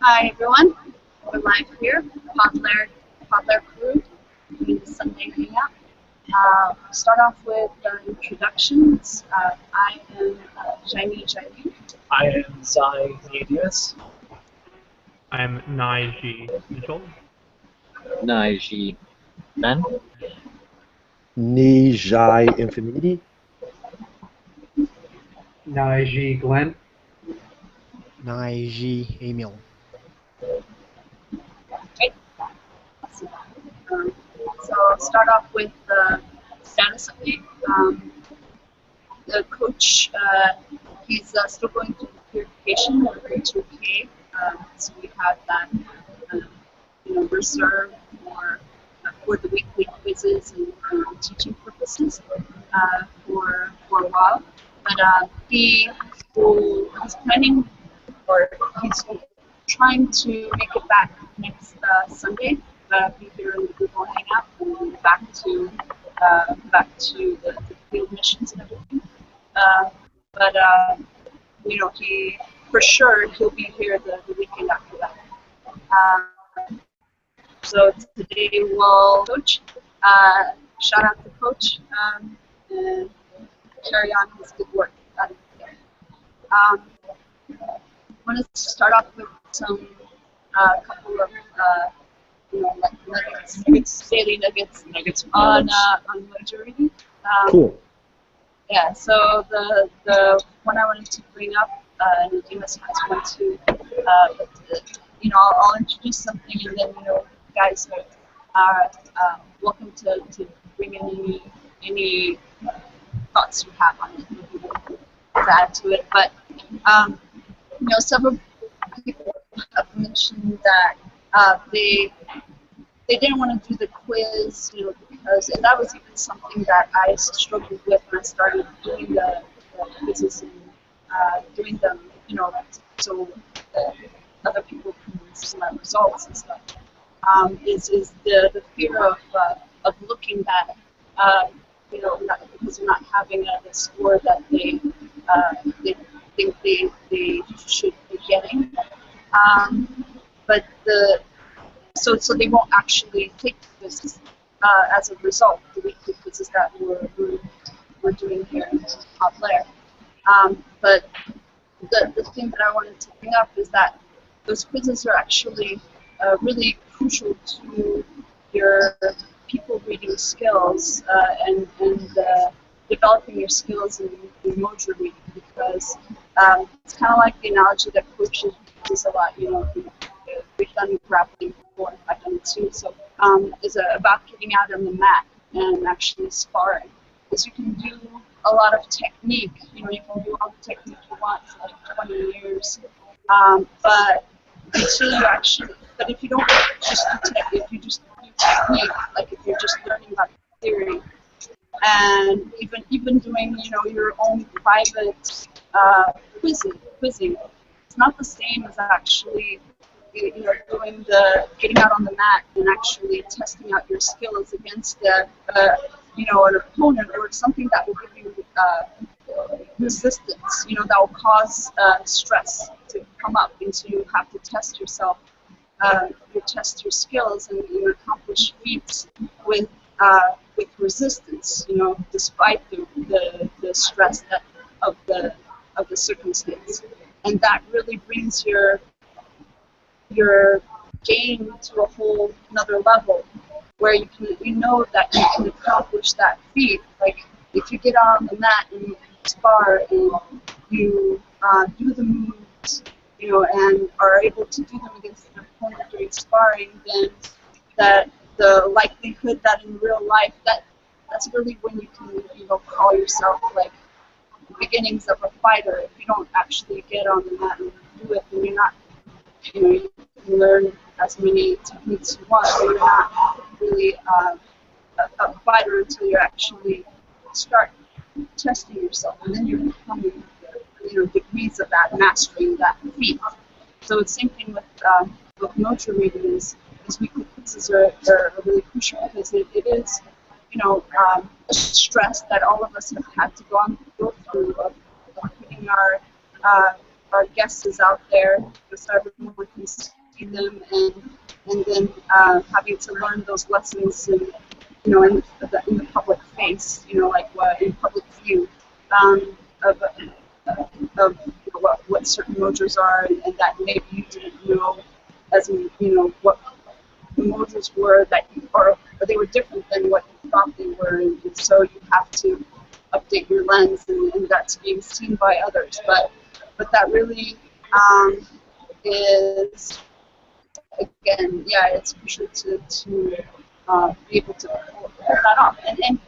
Hi everyone, we're live here, Podler Crew, doing the Sunday Hangout. Start off with introductions. I am Jaime. I am Zai Nadius. I'm Naiji Mitchell. Naiji Ben. Nijai Infinity. Naiji Glenn. Naiji Emil. Okay. So I'll start off with the status update. The coach, he's still going through the purification of grade 2K, so we have that, reserved for the weekly quizzes and teaching purposes for a while. But he's planning, or he's trying to make it back next Sunday. Be here in the Google Hangout and back to the field missions and everything. He for sure he'll be here the weekend after that. So today we'll coach. Shout out to coach and carry on his good work. I want to start off with some couple of nuggets, daily nuggets on mojo reading. Cool. Yeah, so the one I wanted to bring up, and Dimas has one too, I'll introduce something and then, guys are welcome to bring in any thoughts you have on it, to add to it. But, several people have mentioned that they didn't want to do the quiz, because, and that was even something that I struggled with when I started doing the quizzes and doing them, so that other people can see my results and stuff. Is the fear of looking bad, because they're not having the score that they think they should be getting. But so they won't actually take quizzes as a result, the weekly quizzes that we're doing here in Hot Blair. But the thing that I wanted to bring up is that those quizzes are actually really crucial to your people reading skills and developing your skills in mojo reading, because it's kind of like the analogy that coaches use a lot. We've done grappling before, I've done it too. So is about getting out on the mat and actually sparring. Because you can do a lot of technique. You can do all the technique you want for like 20 years. But until you actually, but if you don't just do if you just do technique, like if you're just learning about theory, and even doing your own private quizzing, it's not the same as actually doing getting out on the mat and actually testing out your skills against an opponent or something that will give you resistance, that will cause stress to come up, and so you have to test yourself, you test your skills and you accomplish feats with resistance, despite the stress of the circumstance, and that really brings your game to a whole another level, where you know that you can accomplish that feat. Like if you get on the mat and you spar and you do the moves, and are able to do them against an opponent during sparring, then that the likelihood that in real life that's really when you can call yourself like the beginnings of a fighter. If you don't actually get on the mat and do it, then you're not, you can learn as many techniques you want, but you're not really a fighter until you actually start testing yourself, and then you're becoming degrees of that, mastering that feat. So it's the same thing with mojo reading. Is weekly quizzes are really crucial, because it is a stress that all of us have had to go through of putting our our guests is out there, so everyone can see them, and then having to learn those lessons in, in the public face, like in public view, of what certain modules are, and that maybe you didn't know, as in, what the modules were that or they were different than what you thought they were, and so you have to update your lens, and that's being seen by others. But that really is, again, yeah, it's crucial to be able to pull that off. And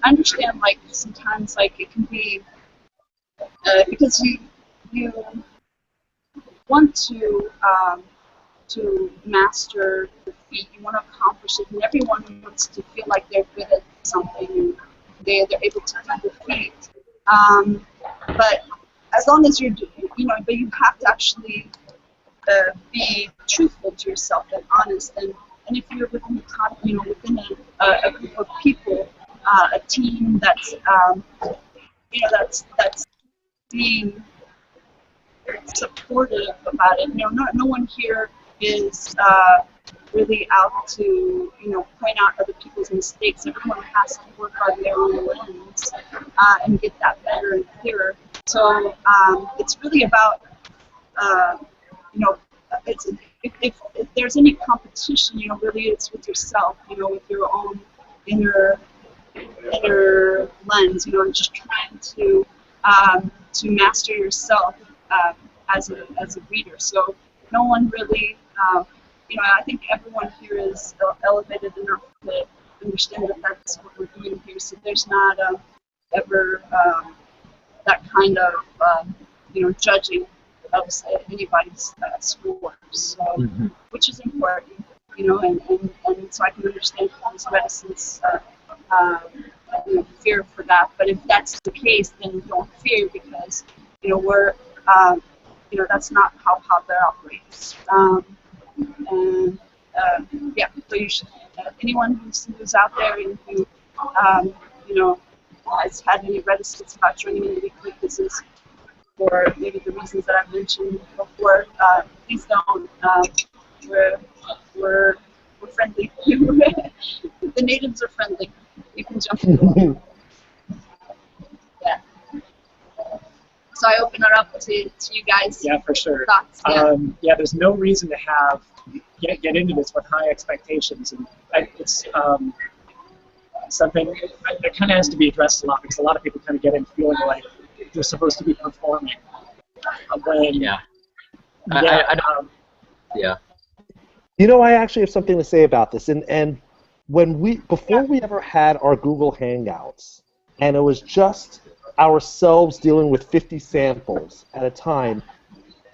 I understand, like, sometimes, like, it can be because you want to master the feat, you want to accomplish it, and everyone wants to feel like they're good at something and they're able to do the feat. But as long as you're, but you have to actually be truthful to yourself and honest. And if you're within within a group of people, a team that's that's being supportive about it. No one here is really out to point out other people's mistakes. Everyone has to work on their own lens and get that better and clearer. So it's really about it's if there's any competition, really it's with yourself, with your own inner lens, just trying to master yourself as a reader. So no one really, I think everyone here is elevated enough to understand that that's what we're doing here. So there's not ever that kind of judging of anybody's scores, so, which is important, and so I can understand people's reticence, fear for that. But if that's the case, then don't fear, because we're that's not how there operates. And yeah, so you should, anyone who's out there and who has had any reticence about joining in the weekly quizzes, for maybe the reasons that I've mentioned before, please don't. We're friendly. The natives are friendly. You can jump in. Yeah. So I open it up to you guys. Yeah, for sure. Thoughts. Yeah. There's no reason to get into this with high expectations, and it's something that kind of has to be addressed a lot, because a lot of people kind of get in feeling like they're supposed to be performing when Yeah. Yeah. I actually have something to say about this. And before we ever had our Google Hangouts, and it was just ourselves dealing with 50 samples at a time,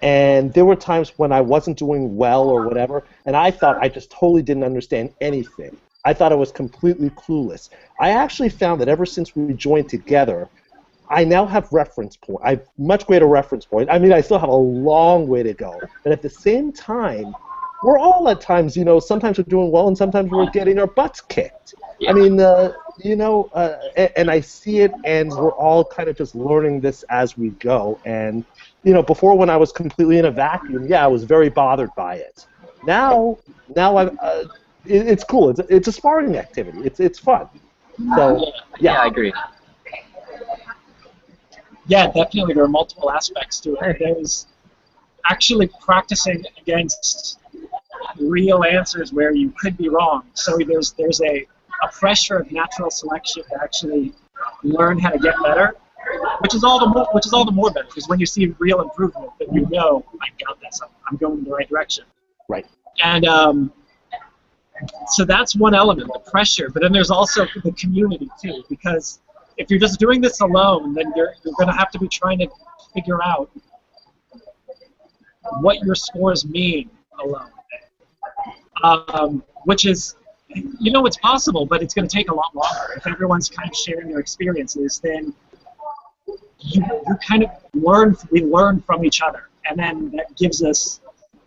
and there were times when I wasn't doing well or whatever, and I thought I just totally didn't understand anything. I thought I was completely clueless. I actually found that ever since we joined together, I now have reference point. I have much greater reference point. I mean, I still have a long way to go, but at the same time, we're all at times, sometimes we're doing well and sometimes we're getting our butts kicked. Yeah. I mean, and I see it, and we're all kind of just learning this as we go. And before, when I was completely in a vacuum, yeah, I was very bothered by it. Now it's cool. It's a sparring activity. It's fun. So Yeah, I agree. Yeah, definitely there are multiple aspects to it. There's actually practicing against real answers where you could be wrong. So there's a pressure of natural selection to actually learn how to get better, which is all the more better, because when you see real improvement, then I got this. I'm going in the right direction. right. And so that's one element, the pressure. But then there's also the community too, because if you're just doing this alone, then you're going to have to be trying to figure out what your scores mean alone. Which is, it's possible, but it's going to take a lot longer. If everyone's kind of sharing their experiences, then you kind of we learn from each other, and then that gives us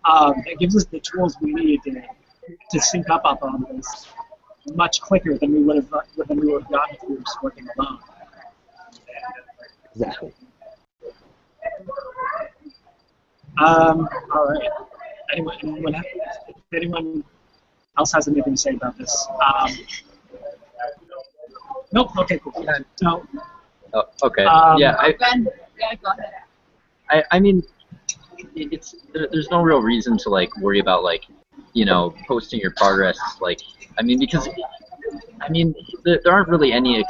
the tools we need to sync up on this much quicker than we would have gotten if we were just working alone. Exactly. All right. If anyone else has anything to say about this? Nope. Okay, cool. Yeah. So, Oh, okay. Um, Ben, yeah, go ahead. I mean, there's no real reason to like worry about like, posting your progress. Like, I mean, because I mean, there aren't really any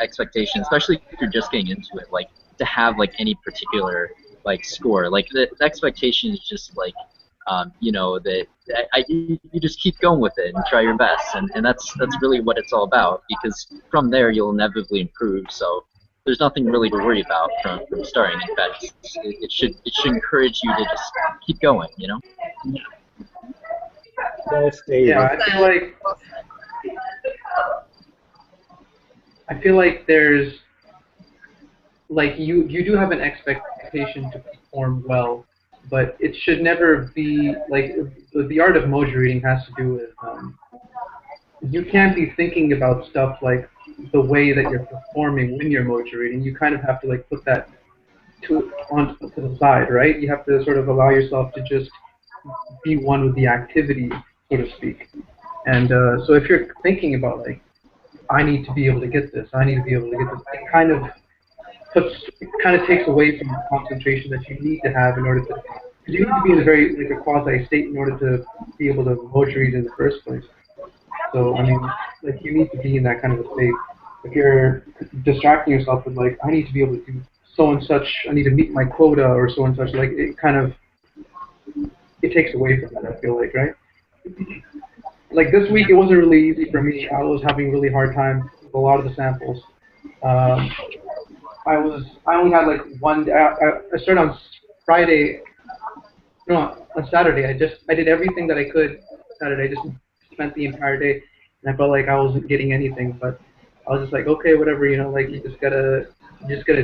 expectations, especially if you're just getting into it, like to have like any particular like score. Like the expectation is just like, that you just keep going with it and try your best, and that's really what it's all about. Because from there you'll inevitably improve. So there's nothing really to worry about from starting. In fact, it should encourage you to just keep going. Well stated. Yeah, I feel like there's like you do have an expectation to perform well, but it should never be like the art of emoji reading has to do with you can't be thinking about stuff like the way that you're performing when you're emoji reading. You kind of have to like put that to the side, right? You have to sort of allow yourself to just be one with the activity, so to speak. And so if you're thinking about like, I need to be able to get this, I need to be able to get this, it kind of takes away from the concentration that you need to have in order to, because you need to be in a very like a quasi state in order to be able to emoji read in the first place. So I mean, like you need to be in that kind of a state. If you're distracting yourself with like, I need to be able to do so and such, I need to meet my quota or so and such, like it takes away from that. I feel like, right? Like this week, it wasn't really easy for me. I was having a really hard time with a lot of the samples. I only had like one day. I started on Friday. No, on Saturday. I did everything that I could. Saturday, I just spent the entire day, and I felt like I wasn't getting anything. But I was just like, okay, whatever. Like you just gotta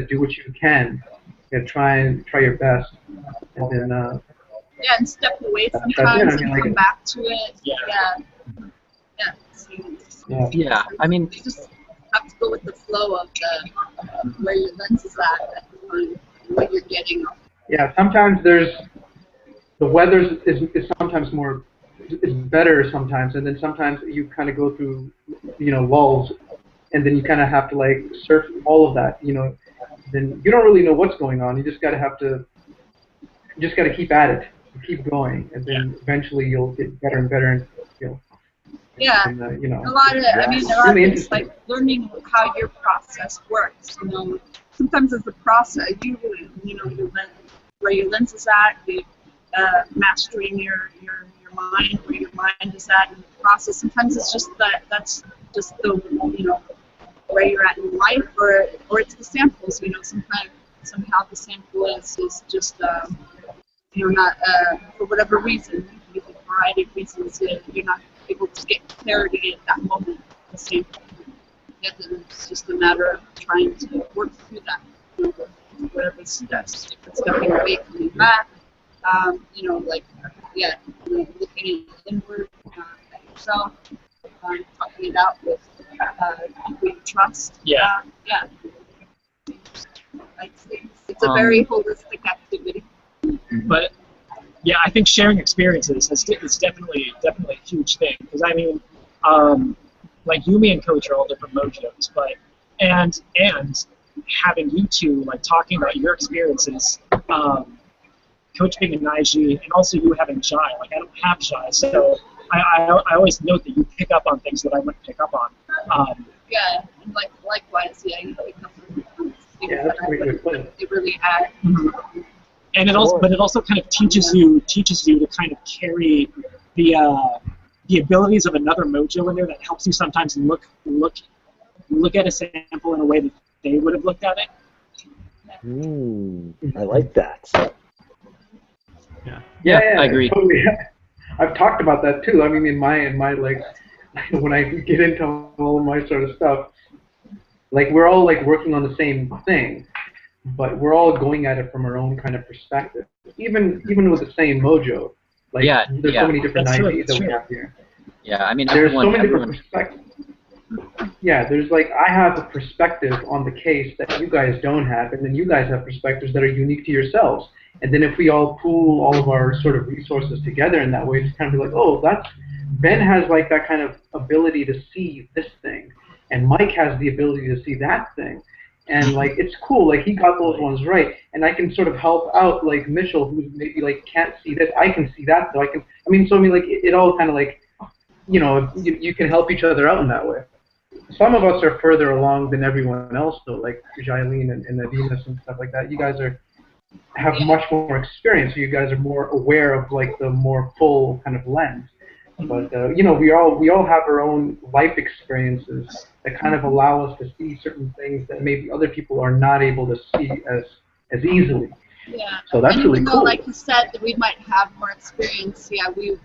do what you can. You gotta try your best, and then. Yeah, and step away That's sometimes it. I mean, and like come back to it. Yeah. Yeah. Yeah. I mean, You just have to go with the flow of the where your lens is at the time, what you're getting. yeah. Sometimes the weather is sometimes more is better sometimes, and then sometimes you kind of go through lulls, and then you kind of have to like surf all of that. Then you don't really know what's going on. You just gotta keep at it, keep going, and then eventually you'll get better and better, and Yeah. and, A lot of it's like learning how your process works. Sometimes it's the process. Where your lens is at, mastering your mind, where your mind is at in the process. Sometimes it's just that's just the where you're at in life, or it's the samples. Somehow the sample is just not for whatever reason, a variety of reasons, you're not able to get clarity at that moment. The sample. And then it's just a matter of trying to work through that. Whatever it's stepping away, coming back. Looking inward at yourself, talking it out with people you trust. Yeah. It's a very holistic activity. But yeah, I think sharing experiences is definitely a huge thing. Because I mean, like Yumi and Coach are all different mojos, but and having you two like talking about your experiences, Coach being a Naiji, and also you having shy. Like I don't have shy, so I always note that you pick up on things that I wouldn't pick up on. Yeah, and likewise, you pick up on things that's a great way to put it. It really adds. Mm-hmm. And it also kind of teaches you to kind of carry the abilities of another mojo in there that helps you sometimes look at a sample in a way that they would have looked at it. I like that. Yeah, I agree. Totally. I've talked about that too. I mean, in my like, when I get into all of my sort of stuff, like we're all like working on the same thing, but we're all going at it from our own kind of perspective. Even with the same mojo, like there's so many different ideas that we have here. Yeah, I mean, there's so many different perspectives. Yeah, there's like I have a perspective on the case that you guys don't have, and then you guys have perspectives that are unique to yourselves. And then if we all pool all of our sort of resources together in that way, it's kind of be like, oh, that's Ben has like that kind of ability to see this thing, and Mike has the ability to see that thing. And like it's cool, like he got those ones right, and I can sort of help out like Mitchell, who maybe like can't see this. I can see that, so I can. I mean, so I mean, like it all kind of like, you know, you can help each other out in that way. Some of us are further along than everyone else, though, like Jailene and Adinas and stuff like that. You guys have much more experience, so you guys are more aware of like the more full kind of lens. But you know, we all have our own life experiences that kind of allow us to see certain things that maybe other people are not able to see as easily. Yeah. So that's and really even cool. though, like you said, that we might have more experience, yeah, we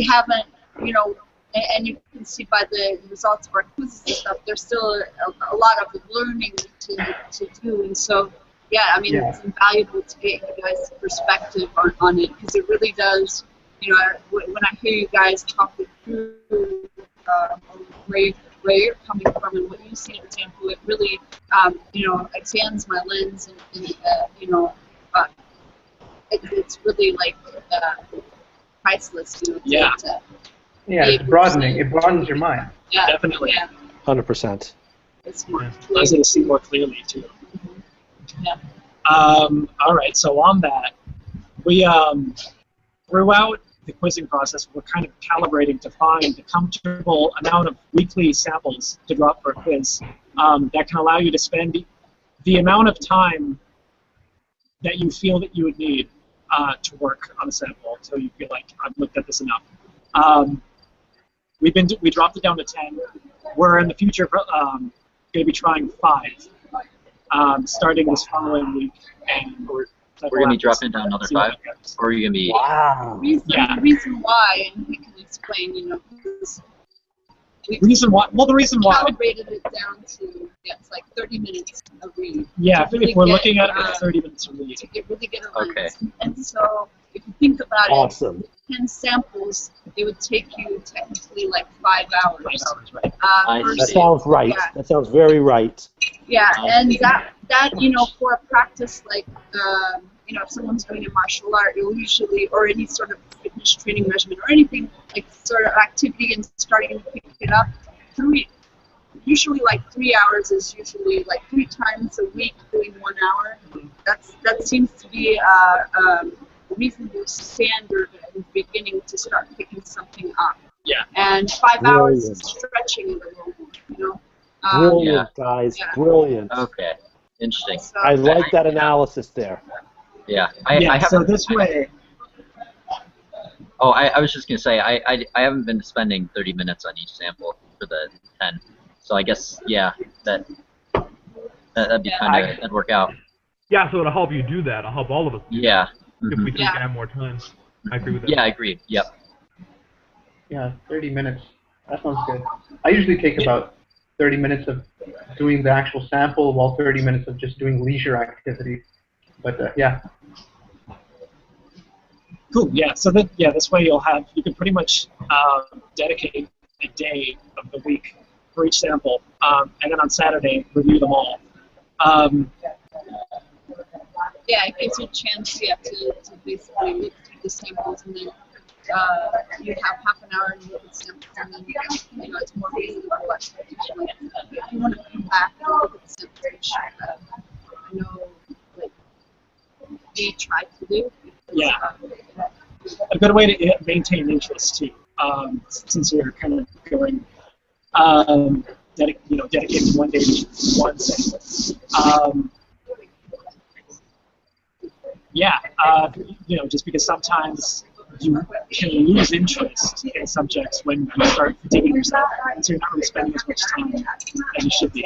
haven't, you know, and you can see by the results of our quizzes and stuff, there's still a lot of learning to do, and so. Yeah, I mean, it's invaluable to get you guys' perspective on it, because it really does, you know, when I hear you guys talking through where you're coming from and what you see in example, it really, you know, expands my lens, and you know, it's really like priceless, you know, it's broadening. It broadens your mind. Yeah, Definitely. Yeah. 100%. It's more allows you to see more clearly too. Yeah. All right, so on that, we throughout the quizzing process, we're kind of calibrating to find the comfortable amount of weekly samples to drop for a quiz that can allow you to spend the amount of time that you feel that you would need to work on a sample until you feel like I've looked at this enough. We dropped it down to 10. We're in the future going to be trying 5. Starting this following week, and we're going to be dropping down another 5, or are you going to be? Wow. The reason why, and we can explain, you know, the reason why calibrated it down to it's like 30 minutes a read. Yeah, really if we're looking at it for 30 minutes a read. To really get a lens. Okay. And so if you think about Awesome. it, 10 samples, it would take you technically like 5 hours. 5 hours, right? That sounds right. Yeah. That sounds very right. Yeah, and that you know, for a practice like you know, if someone's doing a martial art, you'll usually, or any sort of fitness training regimen or anything like sort of activity and starting to pick it up, usually like 3 hours is usually like 3 times a week doing 1 hour. That seems to be a reasonable standard in the beginning to start picking something up. Yeah. And 5 hours is stretching it a little more, you know. Brilliant, guys. Yeah. Brilliant. Okay. Interesting. So, I like that analysis there. Yeah. I have. So this way. Oh, I was just gonna say I haven't been spending 30 minutes on each sample for the 10, so I guess that'd be that'd work out. Yeah, so it'll help you do that. It'll help all of us. Yeah. If we Yeah. can have more time. I agree with that. Yeah, I agree. Yep. Yeah, 30 minutes. That sounds good. I usually take about 30 minutes of doing the actual sample, while 30 minutes of just doing leisure activity. But yeah. Cool. Yeah. So this way you can pretty much dedicate a day of the week for each sample, and then on Saturday review them all. Yeah, it gives you a chance to basically look through the samples, and then you have half an hour to look at samples, and then you know, it's more reasonable. But if you want to come back and look at the samples, which I know like we try to do. Yeah. A good way to maintain interest too, since you're kind of going, dedicating one day to one sample. Just because sometimes you can lose interest in subjects when you start digging yourself, so you're not really spending as much time as you should be.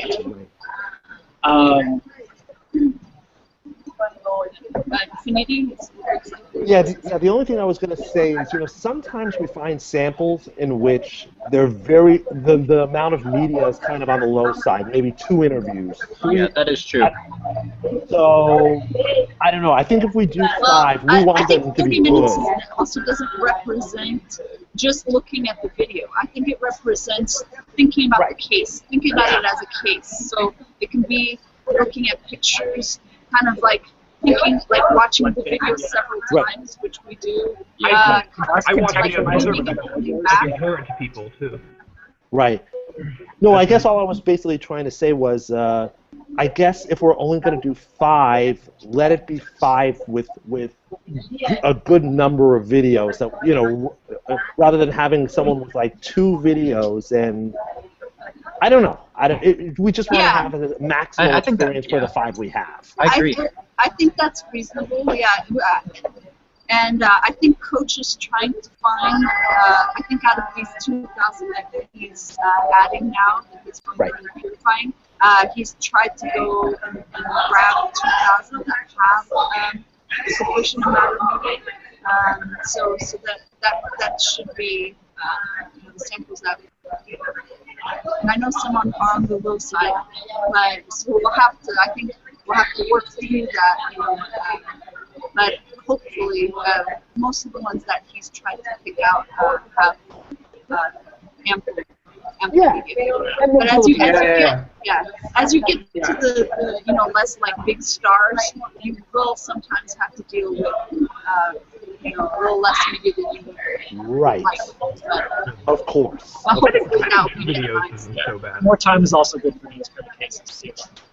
The only thing I was going to say is, sometimes we find samples in which they're the amount of media is kind of on the low side, maybe 2 interviews. 3, yeah, that is true. So, I don't know. I think if we do 5, we want them to be 30 minutes good. also doesn't represent just looking at the video. I think it represents thinking about the case, thinking about it as a case. So it can be looking at pictures, kind of like thinking, like watching the video several times, which we do. I watch I videos can over take and it. compare it to people too. Right. No, I guess all I was basically trying to say was, I guess if we're only going to do 5, let it be 5 with a good number of videos. That rather than having someone with like 2 videos and I don't know. We just want to have a maximal I think that, experience for the 5 we have. I agree. I think that's reasonable. Yeah. And I think Coach is trying to find, I think out of these 2,000 that he's adding now, that he's going to be purifying, he's tried to go and grab 2,000 that have a sufficient amount of media. So that should be the samples that and I know some are on the low side, but so we'll have to work through that, but hopefully, most of the ones that he's tried to pick out have ample media. But as you get to the less like big stars, you will sometimes have to deal with a little less media than you would like. Of course. Hopefully that will be Videos isn't so bad. More time is also good for these kind of cases too.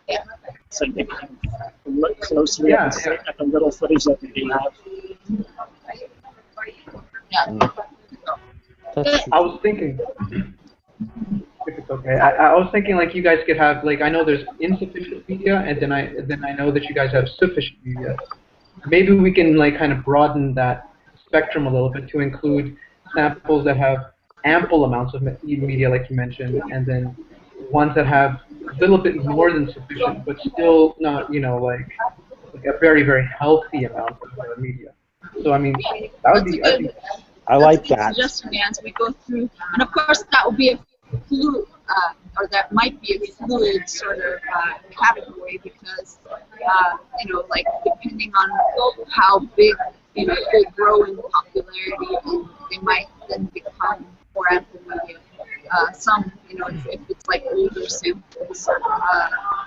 Yeah. So you can look closely at the little footage that they have. Yeah. I was thinking, if it's okay, I was thinking like you guys could have like I know there's insufficient media, and then I know that you guys have sufficient media. Maybe we can like kind of broaden that spectrum a little bit to include samples that have ample amounts of media, like you mentioned, and then ones that have a little bit more than sufficient, but still not, like a very, very healthy amount of media. So I mean, that would be. I like that. Suggestion as we go through, and of course that will be a fluid, or that might be a fluid sort of category because like depending on how big they grow in popularity, they might then become more ample media. Some, if it's like older samples,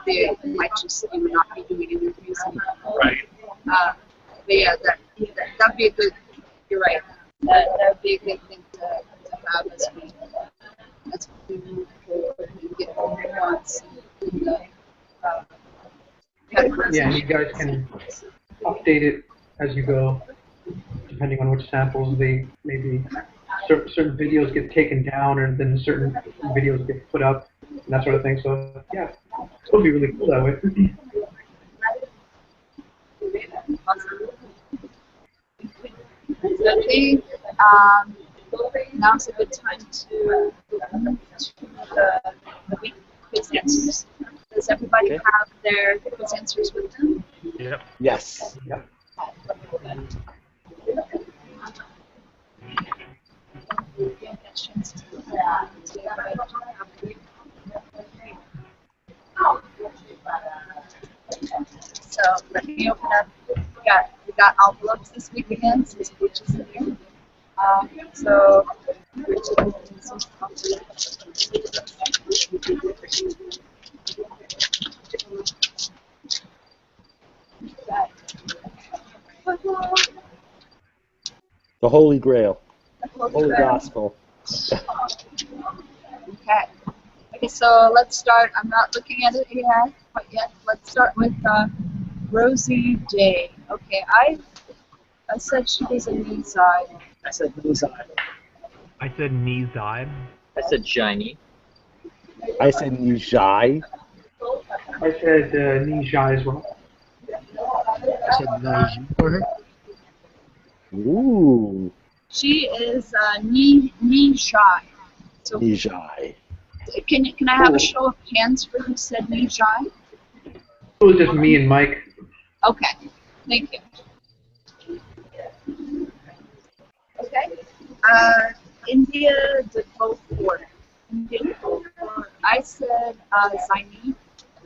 they might just not be doing interviews anymore. Right. But yeah, that'd be a good. You're right. That'd be a good thing to have as we move forward and get more nuance in the categories. Yeah, you guys can update it as you go, depending on which samples they maybe certain videos get taken down, or then certain videos get put up, and that sort of thing. So yeah, it would be really cool that way. I think now's a good time to move to the week quiz answers. Does everybody have their quiz answers with them? Yep. Yes. Yep. So let me open up. We got envelopes this week again since Butch is here. So The Holy Grail. Holy Gospel. Okay, so let's start. I'm not looking at it quite yet. Let's start with Rosie J. Okay, I said she was a knee side. I said Nizai. I said Nizai. I said shiny. I said Nijai. I said Nijai as well. I said Naiju for her. Ooh. She is knee shy. So Nijai. can I have a show of hands for who said knee shy? It was just me and Mike. Okay, thank you. Okay. India did vote for. I said Zaini.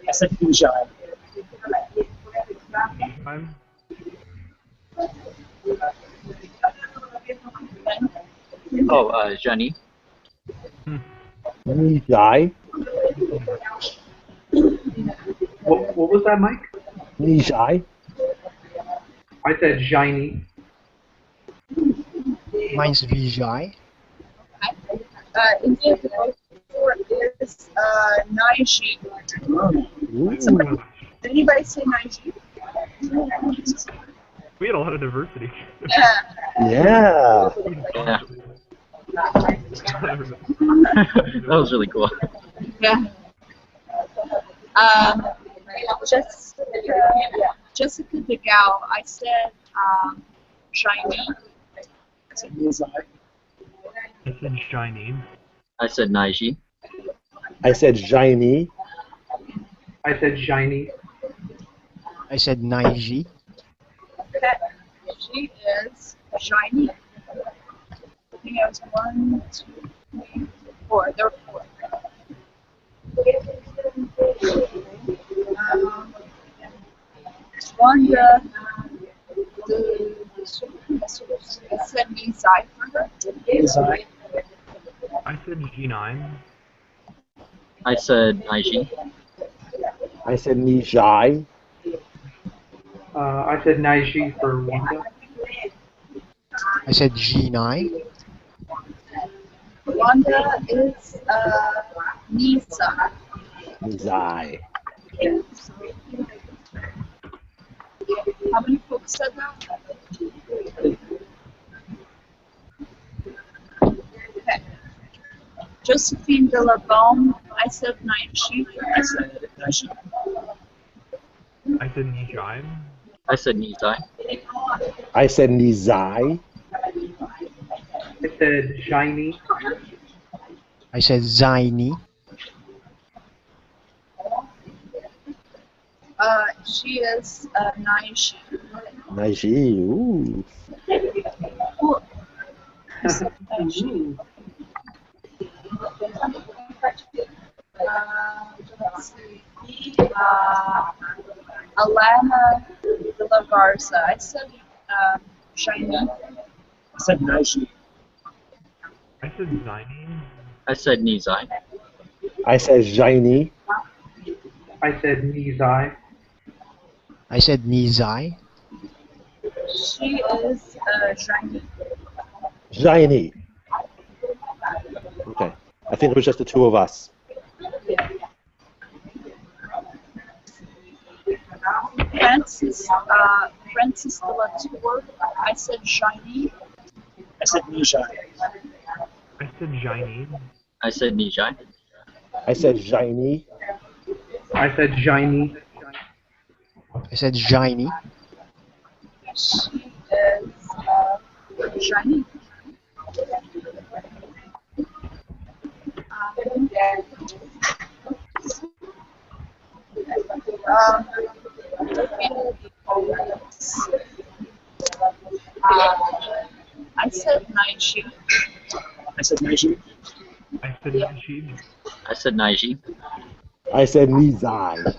I said Nijai. I'm Oh, Johnny. Nijai. What was that, Mike? Nijai. I said Shiny. Mine's Vijay. Indian four is Naiji. Ooh. Did anybody say Naiji? We had a lot of diversity. Yeah. Yeah. Yeah. That was really cool. Yeah. Jessica DeGao, I said shiny. I said Nizai. I said shiny. I said Naiji. I said Jaini. I said Shiny. I said Naiji. Okay. She is shiny. I think I was 1, 2, 3, 4. There were 4. Wanda, I said Nizai for her. Nizai. I said G9. I said Naiji. I said Nijai. I said Naiji for Wanda. I said G9. Wanda is Nisa. Nizai. How many folks said that? Okay. Josephine de la Baume, I said Naishi. I said Naishi. I said Nijai. I said Nizai. I said Nizai. I said Shiny. I said Zaini. She is Naishi. Naiji. Ooh. Who is Naishi? Let's see. Alana de la Garza. I said shiny. I said Naishi. I said Zaini. I said Nizai. I said Jaini. I said Nizai. I said Nizai. She is shiny. Jaini. Okay. I think it was just the two of us. Francis de la Tour. I said shiny. I said Nijai. I said Shiny. I said Nijai. I said Jaini. I said Shiny. I said Jaini. She is shiny. I said Naishi. I said Naishi. I said Nashid. I said Naiji. I said Nizai.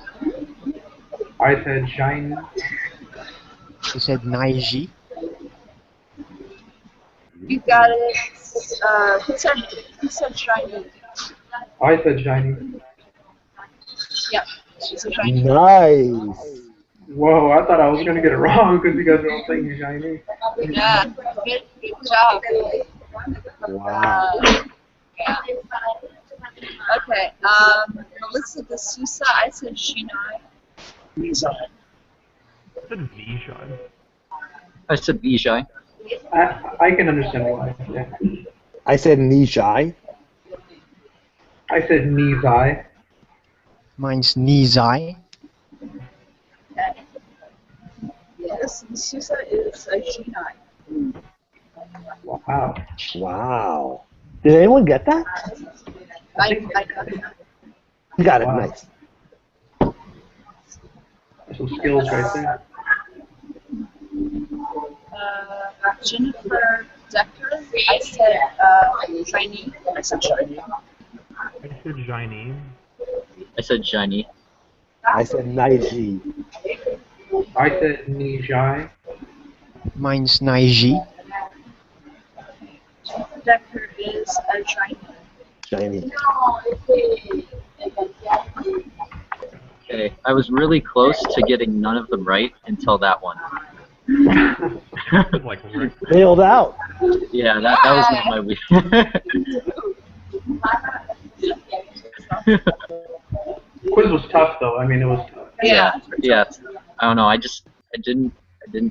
I said Shiny. I said Naiji. You got it. Who said shiny? I said Shiny. Yep, she's a shiny. Nice. Whoa, I thought I was gonna get it wrong because you guys are all saying Shiny. Yeah, good job. Wow. Yeah. Okay, Melissa de Sousa, I said Shinai. Nizai. I said Vijay. I said Vijay. I can understand why. Yeah. I said Nijai. I said Nizai. Mine's Nizai. Yes, de Sousa is a Shinai. Wow. Wow. Did anyone get that? I got it. You got it. Wow. Nice. Some skills right there. Jennifer Decker, I said shiny. I said Shiny. I said Shiny. I said Shiny. I said Naiji. I said Nijai. Mine's Naiji. Decker is a shiny. Shiny. Okay, I was really close to getting none of them right until that one. It's like Rick. Bailed out. Yeah, that was not my week. Quiz was tough though. I mean, it was tough. Yeah. Yeah. I don't know. I didn't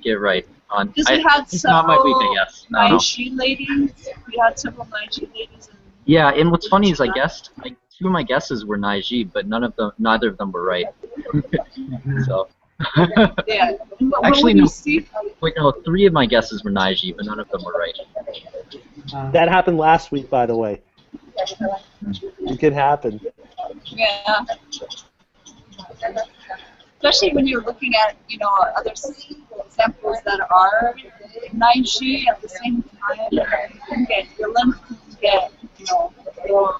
get it right on. Because we had It's not my week, I several guess. I don't know. Nige ladies. We had several Nige ladies. And Yeah, and what's funny is I guessed two of my guesses were Nige, but neither of them were right. So. yeah. But Actually, when no. you see, Wait, no, three of my guesses were Nige, but none of them were right. That happened last week, by the way. It can happen. yeah. Especially when you're looking at, other samples that are Nige at the same time, you can get your lens can get, more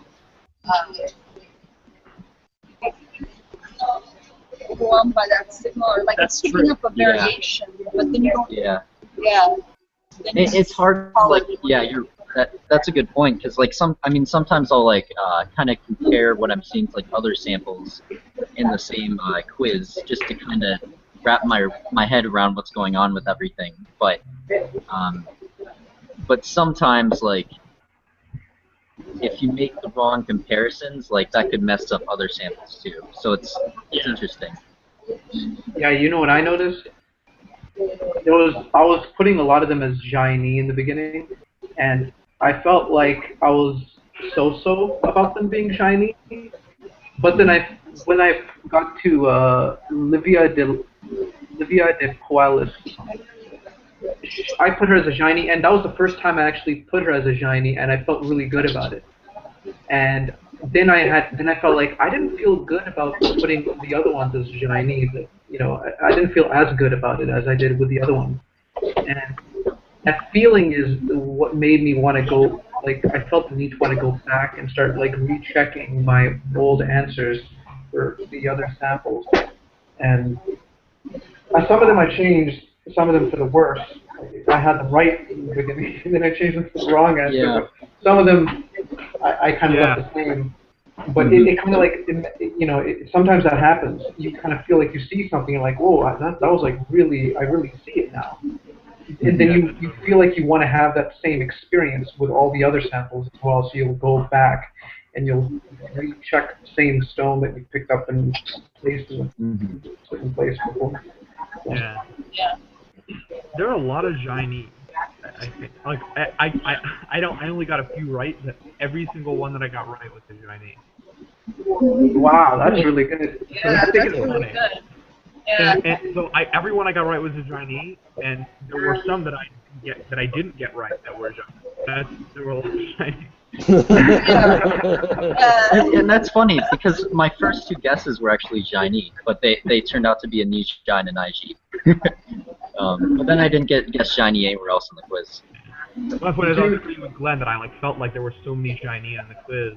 overwhelmed by that signal, or like That's it's picking true. up a variation, but then you don't. Yeah. Yeah. Then you It's hard. call Like, it- yeah, that's a good point because like sometimes I'll like kind of compare what I'm seeing to like other samples in the same quiz just to kind of wrap my head around what's going on with everything. But sometimes like if you make the wrong comparisons, like that could mess up other samples too. So it's interesting. Yeah, you know what I noticed? I was putting a lot of them as Jaini in the beginning, and I felt like I was so-so about them being Jaini. But then when I got to Livia de Poalis, I put her as a Jaini, and that was the first time I actually put her as a Jaini, and I felt really good about it. And then I felt like I didn't feel good about putting the other ones as Jaini. I didn't feel as good about it as I did with the other ones. And that feeling is what made me want to go. Like I felt the need to want to go back and start like rechecking my old answers for the other samples. And some of them I changed, some of them for the worse. I had them right in the beginning, and then I changed them to the wrong answer. Yeah. But some of them I kind of left the same. But it kind of like, sometimes that happens. You kind of feel like you see something and like, whoa, that was like really, I really see it now. And then you feel like you want to have that same experience with all the other samples as well, so you'll go back and you'll recheck the same stone that you picked up and placed in a certain place before. So. Yeah. Yeah. There are a lot of Jaini. I think. Like I only got a few right, but every single one that I got right was a Jaini. Wow, that's really good. Yeah, I think that's it's really funny. good. Yeah. And so every one I got right was a Jaini, and there were some that I didn't get right that were Jaini. There were a lot of Jaini. And that's funny because my first two guesses were actually Jaini, but they turned out to be a niche Jain and Nige. But then I didn't guess Jaini anywhere else in the quiz. That's what I was agreeing with Glenn, that I felt like there were so many Jaini in the quiz.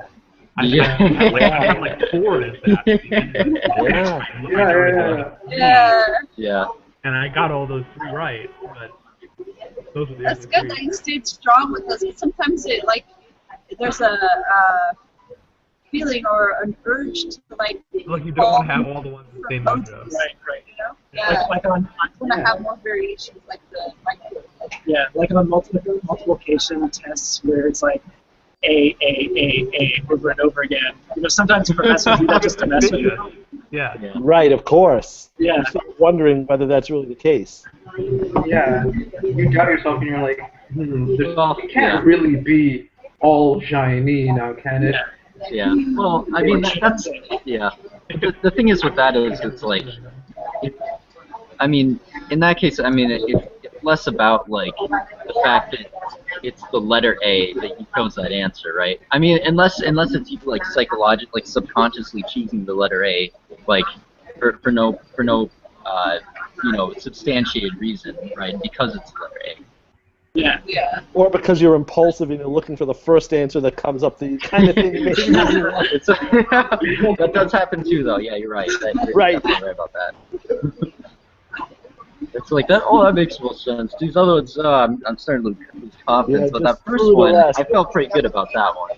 I Yeah. had like 4 as that. Yeah. Yeah. And I got all those 3 right, but those were the That's other good 3. that you stayed strong with us. Sometimes there's a feeling or an urge to Like you don't want to have all the ones the same mojo. Right. Yeah. Like on I want to have more variations, like like on multiplication tests where it's like A over and over again. Sometimes the professors do that just to mess with you. Yeah. Right, of course. Yeah. You start wondering whether that's really the case. Yeah, you doubt yourself and you're like, it can't Yeah. really be all Jaini now, can it? Yeah. Well, I mean, that's yeah. The thing is with that is it's like, I mean, in that case, I mean, it's less about like the fact that it's the letter A that you chose that answer, right? I mean, unless it's you like psychologically, like subconsciously choosing the letter A, like for no substantiated reason, right? Because it's the letter A. Yeah. Yeah. Or because you're impulsive and you're looking for the first answer that comes up, the kind of thing maybe you want. That does happen too, though. Yeah, you're right. You're Right. definitely right about that. It's like that. Oh, that makes more sense. These other ones, I'm starting to lose confidence. Yeah, but just that first screw the one, rest. I felt pretty good about that one.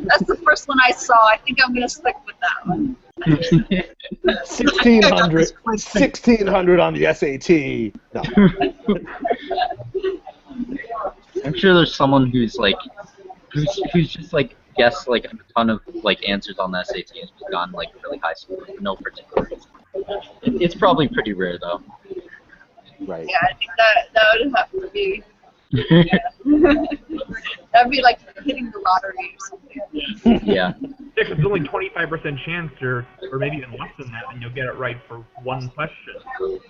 That's the first one I saw. I think I'm gonna stick with that one. 1600 on the SAT. No. I'm sure there's someone who's like, who's just like guessed like a ton of like answers on the SAT and just gotten like really high score for no particular reason. It's probably pretty rare though. Right. Yeah, I think that would have to be. Yeah. That'd be like hitting the lottery or something. Yeah. Yeah, 'cause it's only 25% chance, or maybe even less than that, and you'll get it right for one question.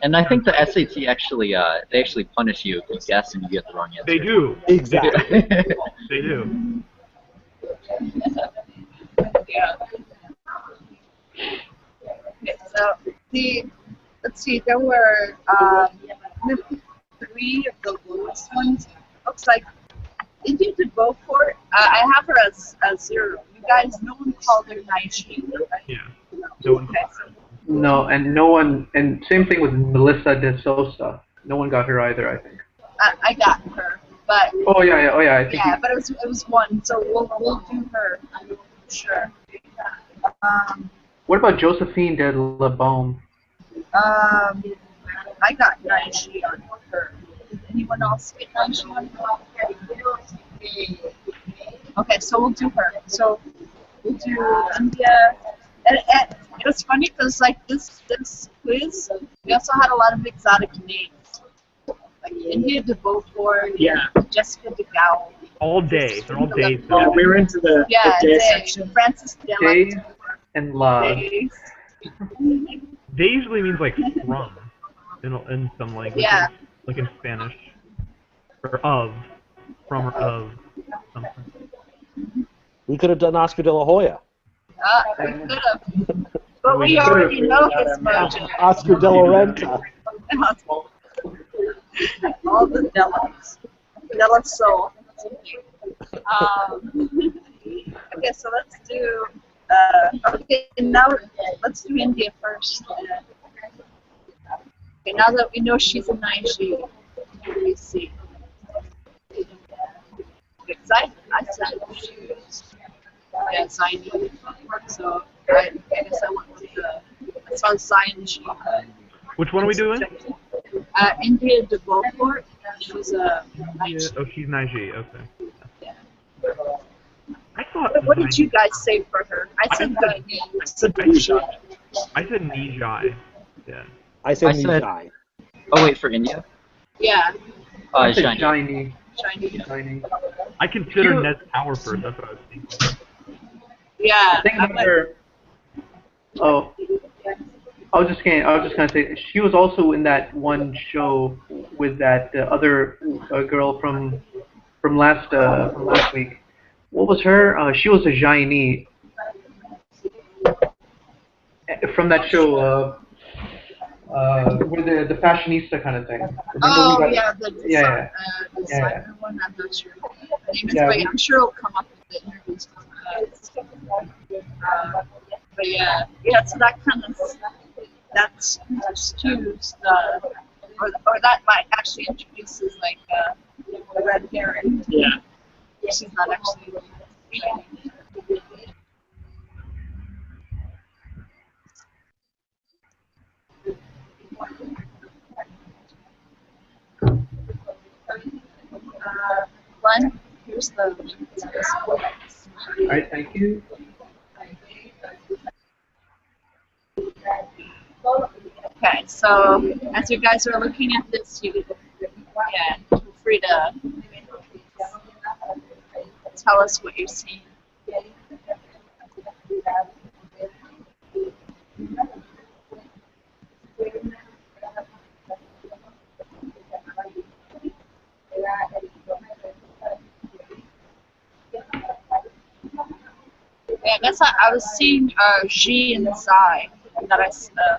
And I think the SAT actually, they actually punish you if you guess and you get the wrong answer. They do. Exactly. They do. Yeah. Okay, so let's see, there were maybe 3 of the lowest ones. Looks like India did go for it. I have her as 0. You guys, no one called her Naiji, right? Yeah. No one. Okay, so No, and no one, and same thing with Melissa de Sosa. No one got her either, I think. I got her, but Oh yeah, I think. yeah, but it was 1, so we'll do her. I'm sure. What about Josephine de La Baume? I got Naiji on her. Did anyone else get Naiji on her? Okay, so we'll do her. So we'll do India. And it was funny because like this quiz, we also had a lot of exotic names. Like India de Beaufort, Yeah. Jessica de Gaulle. All day. They're all day. Yeah, we were into the day section. Francis de Days and Love. Days. Day usually means like from in some languages. Yeah. Like in Spanish. Or of. From or of something. We could have done Oscar de la Hoya. We could have. But we already know his mojo. Oscar de la Renta. All the Dellas. Della Soul. Okay, so let's do. Okay, now let's do India first. Okay, now that we know she's a Naiji, let me see. Because I said she was Zaini. So I guess I went with I saw Zaini. Which one are we doing? India de Beaufort. She's a Naiji. Oh, she's Naiji. Okay. Yeah. I thought. What did you guys say for her? I said Zaini. I said Nijai. Yeah. I said I said- Nijai. Oh wait, for India? Yeah. I said Shiny. Shiny. Shiny. I considered Ned Tower first. That's what I was thinking. Yeah. I think her. Oh, I was just gonna say she was also in that one show with that other girl from last week. What was her? She was a Jaini from that show. With the fashionista kind of thing. Remember yeah, the designer one. I'm not sure. The name is, but I'm sure it'll come up in the interviews. But yeah, so that kind of skews the, or that might actually introduces like the red herring. Yeah. She's not actually shiny. Glenn, here's the link to this one. Alright, thank you. Okay, so as you guys are looking at this, you feel free to tell us what you're seeing. Yeah, I guess I was seeing Xi and Zai that I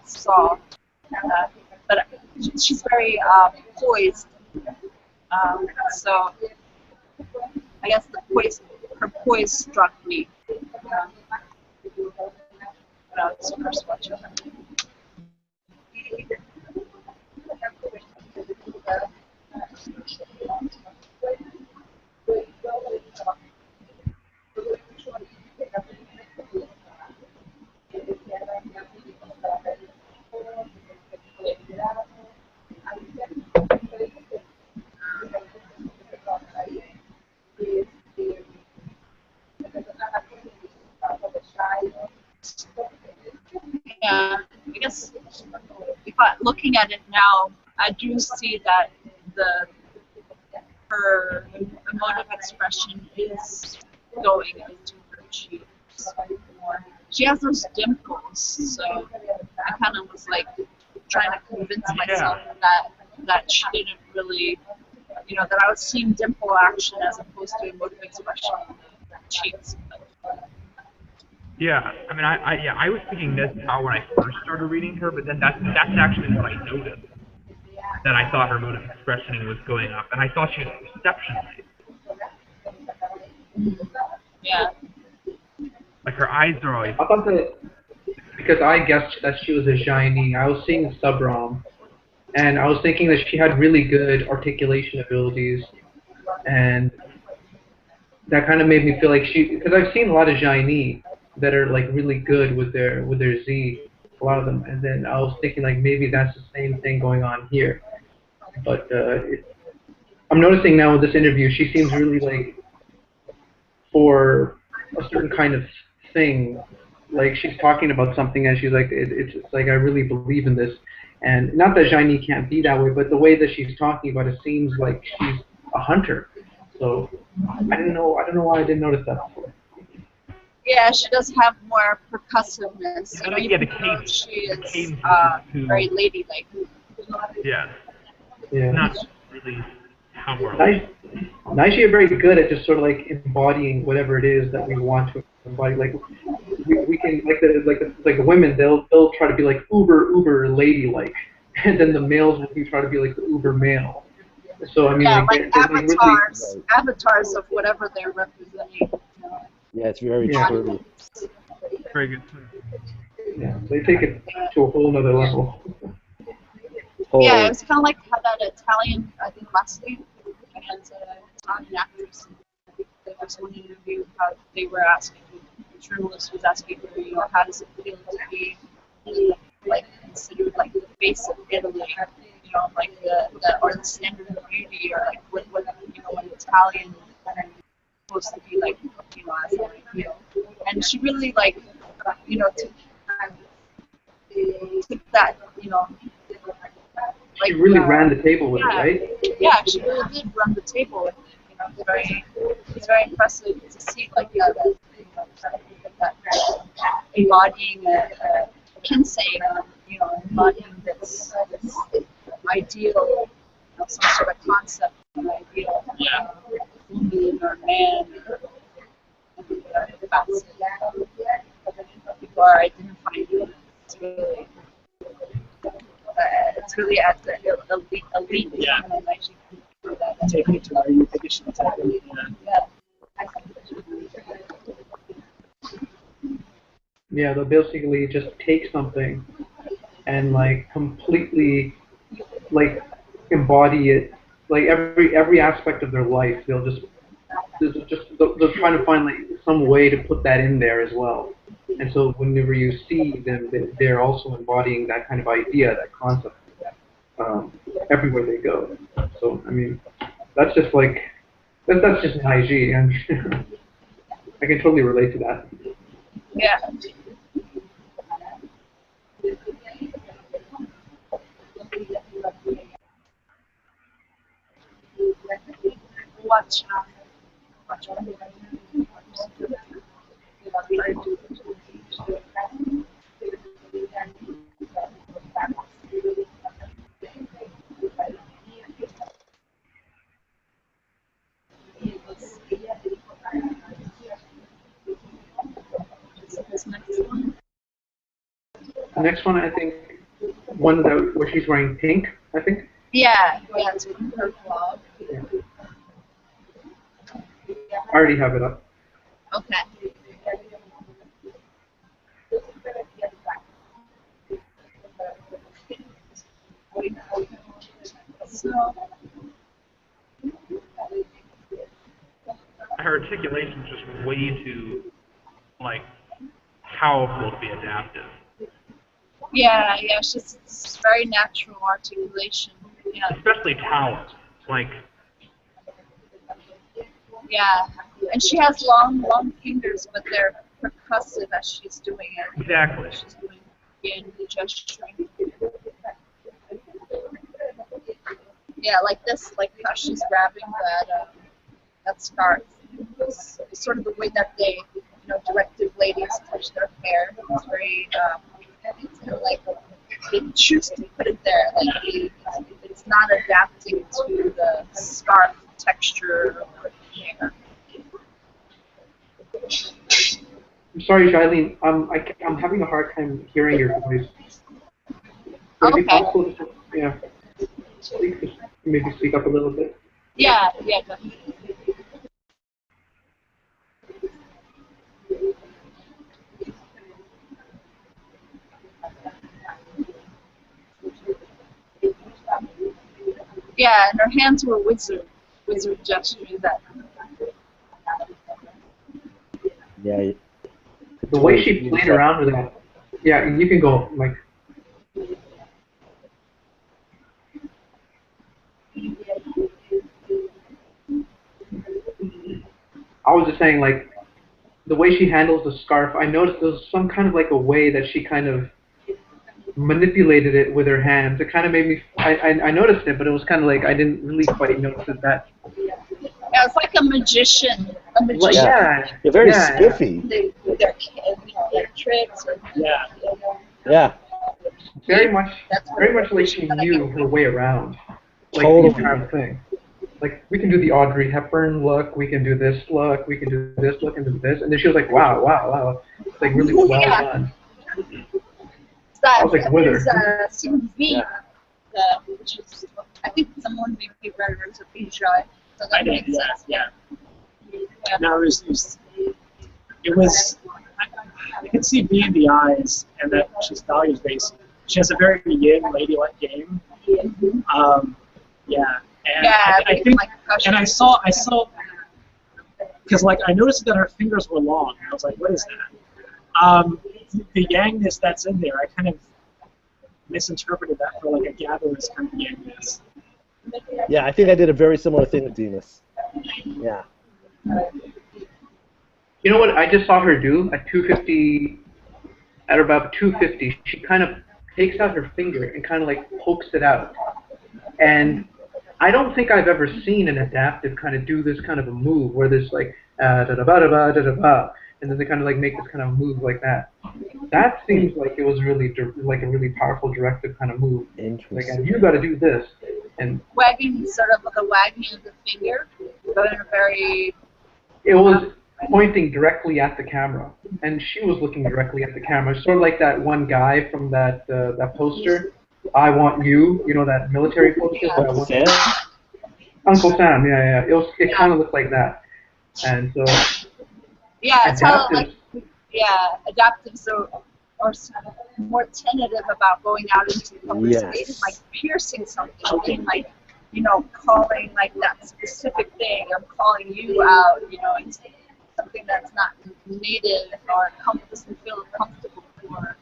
saw, but she's very poised. So I guess her poise struck me. When I was first watching her. looking at it now, I do see that her emotive expression is going into her cheeks more. She has those dimples, so I kind of was like trying to convince myself that she didn't really, that I was seeing dimple action as opposed to emotive expression on the cheeks. Yeah, I mean, I was thinking this how when I first started reading her, but then that's actually what I noticed. That I thought her emotive expression was going up, and I thought she was perception-based. Yeah. Like her eyes are always. I thought that because I guessed that she was a Jaini, I was seeing Subram, and I was thinking that she had really good articulation abilities, and that kind of made me feel like because I've seen a lot of Jaini that are like really good with their Z, a lot of them, and then I was thinking like maybe that's the same thing going on here, but I'm noticing now with this interview she seems really like for a certain kind of thing, like she's talking about something and she's like it's like I really believe in this, and not that Jaini can't be that way, but the way that she's talking about it seems like she's a hunter. So I don't know why I didn't notice that before. Yeah, she does have more percussiveness. Yeah, the cadence. She is very ladylike. Yeah. Yeah. Not really how we're. Naiji are very good at just sort of like embodying whatever it is that we want to embody. Like we can like the women they'll try to be like uber ladylike, and then the males will try to be like the uber male. So I mean, yeah, like avatars, avatars of whatever they're representing. Yeah, it's very true. Very good. Yeah, they take it to a whole nother level. Yeah, it was kind of like how that Italian, I think last week, and Italian actress. There was one interview how they were asking, the journalist was asking her, how does it feel to be like considered like the face of Italy, like the or the standard of beauty, or like what an Italian supposed to be like, as an ideal. And she really like, took that, She really ran the table with it, right? Yeah, she really did run the table with it. It's very impressive to see like that embodying a Kinsey, embodying this ideal, some sort of concept of an ideal woman or man before identifying it. It's really at the elite. Yeah. Taking it to where you think it should be taken. Yeah, they'll basically just take something and like completely like embody it, like every aspect of their life. They'll try to find like some way to put that in there as well. And so whenever you see them, they're also embodying that kind of idea, that concept, everywhere they go. So I mean, that's just like that's just an IG, and I can totally relate to that. Yeah. Watch. The next one, I think, one that where she's wearing pink, I think. Yeah, it's with her vlog. Yeah. I already have it up. Okay. So, her articulation's just way too, like, powerful to be adaptive. yeah, it's very natural articulation. Yeah. Especially talent. Like. Yeah, and she has long fingers, but they're percussive as she's doing it. Exactly. She's doing the gesturing. Yeah, like this, like how she's grabbing that scarf. It's sort of the way that they, directive ladies touch their hair. It's very, it's kind of like they choose to put it there. Like it's not adapting to the scarf texture or the hair. I'm sorry, Shailene. I'm having a hard time hearing your voice. Would it be Okay. possible to, yeah, maybe speak up a little bit? Yeah, definitely. Yeah, and her hands were wizard gestures that. Yeah. The way she played around with that. Yeah, you can go, like. I was just saying, like, the way she handles the scarf, I noticed there was some kind of like a way that she kind of manipulated it with her hands. It kind of made me, I noticed it, but it was kind of like I didn't really quite notice that. Yeah, it's like a magician. Like, yeah. They're very yeah, spiffy. They do their tricks. Or, Yeah. Yeah. Very much like she knew her way around. Like Totally. the entire thing. Like, we can do the Audrey Hepburn look, we can do this look, we can do this look, and do this. And then she was like, wow. It's like really well done. I was like with her. CV, which is, I think someone maybe read it as a feature. So that makes sense. Yeah. No, it was I could see B in the eyes, and that she's values based. She has a very yin, ladylike game. Yeah, and I think, and I saw, because like I noticed that her fingers were long. I was like, what is that? The yangness that's in there, I kind of misinterpreted that for like a gatherer's kind of yangness. Yeah, I think I did a very similar thing with Demas. Yeah. You know what I just saw her do at 250, at about 250, she kind of takes out her finger and kind of like pokes it out. And I don't think I've ever seen an adaptive kind of do this kind of a move where there's like da-da-ba-da-ba, and then they kind of like make this kind of move like that. That seems like it was really like a really powerful directive kind of move. Like, you got to do this. And wagging, sort of the wagging of the finger, but in a very. It was pointing directly at the camera, and she was looking directly at the camera, sort of like that one guy from that poster, "I Want You," you know, that military poster. Uncle Sam. Uncle Sam, yeah. It kind of looked like that, and so. Yeah, it's how adaptives are more tentative about going out into the public space, like piercing something, like, calling like that specific thing. I'm calling you out, it's something that's not native or doesn't feel comfortable for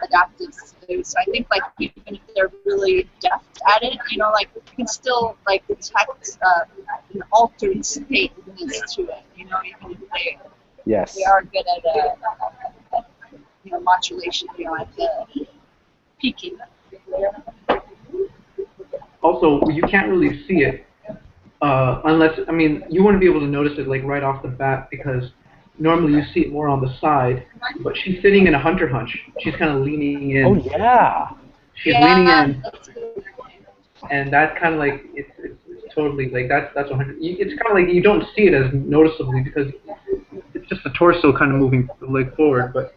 adaptives to do. So I think, like, even if they're really deft at it, like, you can still like detect an altered stateness to it, even if they are good at modulation, at the peaking. Also, you can't really see it unless, I mean, you wouldn't be able to notice it like right off the bat because normally you see it more on the side, but she's sitting in a hunter hunch. She's kind of leaning in. Oh, yeah. She's leaning in. And that's kind of like, it's totally, like, that's 100. It's kind of like you don't see it as noticeably because it's just the torso kind of moving the leg forward, but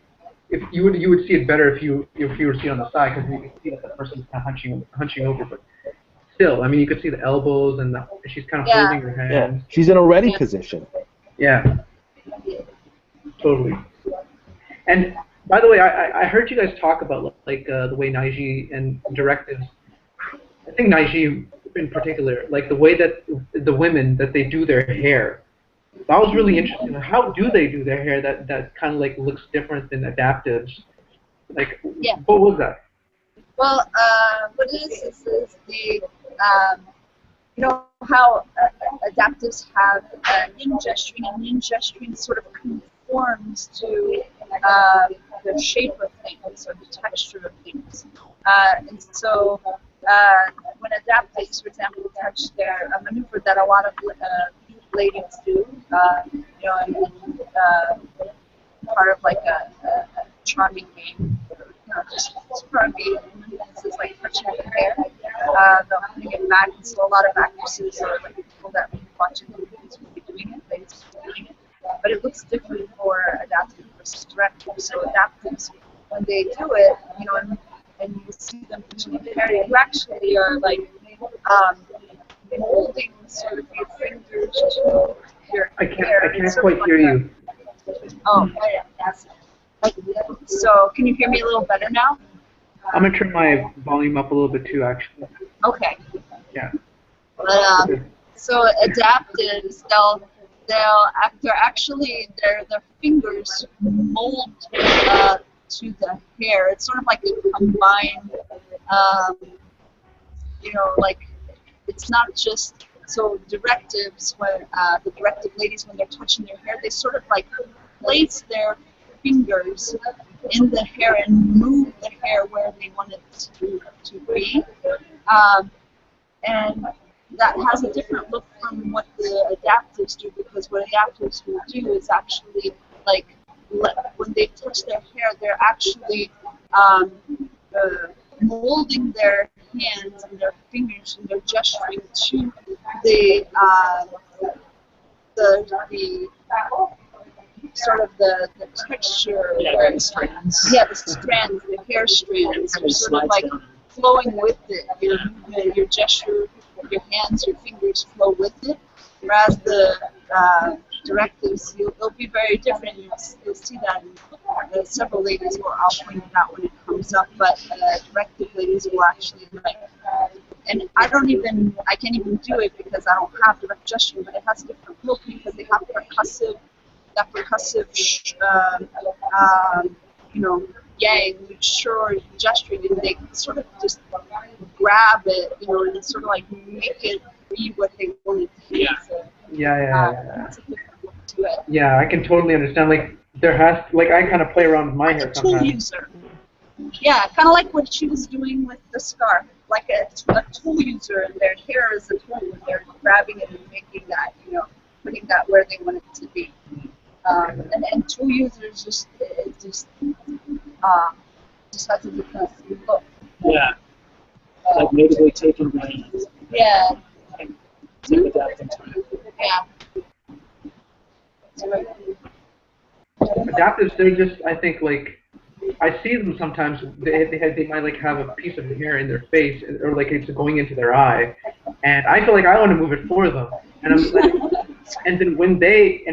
if you would see it better if you were to see it on the side because you can see that the person's kind of hunching over, but still, I mean, you could see the elbows and she's kind of holding her hands. Yeah, she's in a ready position. Yeah, totally. And by the way, I heard you guys talk about like the way Naiji and directives. I think Naiji in particular, like the way that the women that they do their hair. That was really interesting. How do they do their hair that kind of like looks different than adaptives? Like, what was that? Well, what it is the, how adaptives have yin gesturing, and yin gesturing sort of conforms to the shape of things or the texture of things. And so when adaptives adapters, for example, touch their a maneuver that a lot of ladies do, and part of like a charming game, just part of game. This is like touching the hair, they'll bring it back. And so a lot of actresses or like people that we watch in movies will be doing it, ladies will be doing it. But it looks different for adaptive versus directive. So adaptives, when they do it, and you see them touching the hair, you actually are like molding sort of your fingers to your hair. I can't quite hear you. Oh, yes. So, can you hear me a little better now? I'm gonna turn my volume up a little bit too, actually. Okay. Yeah. But so adaptives, they're actually their fingers mold to the hair. It's sort of like a combined, like it's not just so directives when the directive ladies when they're touching their hair, they sort of like place their fingers in the hair and move the hair where they want it to be, and that has a different look from what the adaptives do, because what adaptives will do is actually like when they touch their hair, they're actually molding their hands and their fingers and they're gesturing to the sort of the texture. Yeah, the strands. Yeah, the strands, the hair strands are sort of like flowing with it. Your gesture, your hands, your fingers flow with it. Whereas the directives, it'll be very different. You'll see that in several ladies will. I'll point it out when it comes up. But directive ladies will actually like. And I can't even do it because I don't have direct gesturing, but it has a different look because they have percussive, yang, sure gesturing, and they sort of just grab it, and sort of like make it be what they want it to be. Yeah. So, Yeah. it's a different look to it. Yeah, I can totally understand. Like I kind of play around with my hair Tool sometimes. user. Yeah, kind of like what she was doing with the scarf. Like a tool user, and their hair is a tool, and they're grabbing it and making that, putting that where they want it to be. And tool users just has a different look. Yeah. Like natively taking the Yeah. and adapting to it. Yeah. So, Adaptives, they're just, I think, like, I see them sometimes, they might like have a piece of hair in their face, or like it's going into their eye, and I feel like I want to move it for them, and I'm like, and then when they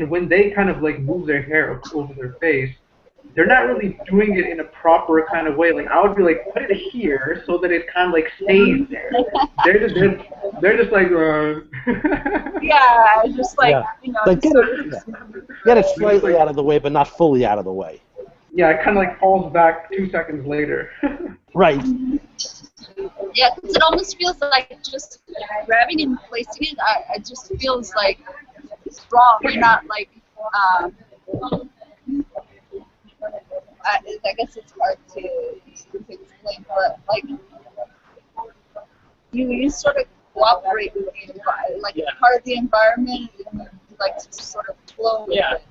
kind of like move their hair over their face, they're not really doing it in a proper kind of way. Like I would be like, put it here so that it kind of like stays there. They're just like, yeah, just like, Like get it slightly out of the way, but not fully out of the way. Yeah, it kind of like falls back 2 seconds later. Right. Yeah, because it almost feels like just grabbing and placing it. It just feels like it's wrong. You're not like. I guess it's hard to explain, but like you sort of cooperate with the environment, like part of the environment, and you like to sort of flow with it.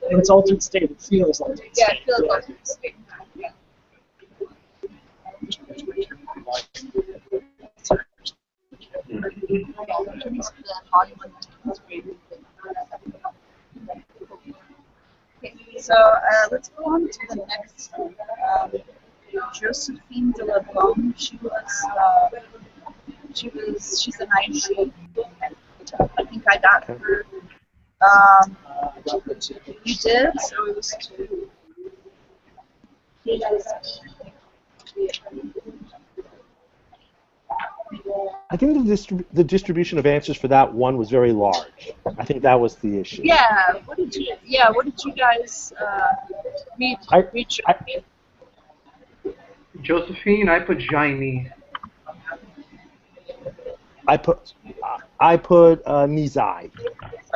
And it's altered state. It feels altered state. Yeah, it feels altered state. Yeah. Okay, so let's go on to the next one. Josephine de la Baume. She's an IG. I think I got her. You did, so it was 2 pages. I think the distribution of answers for that one was very large. I think that was the issue. Yeah. What did you guys read? Josephine, I put Jaime. I put Nizai. I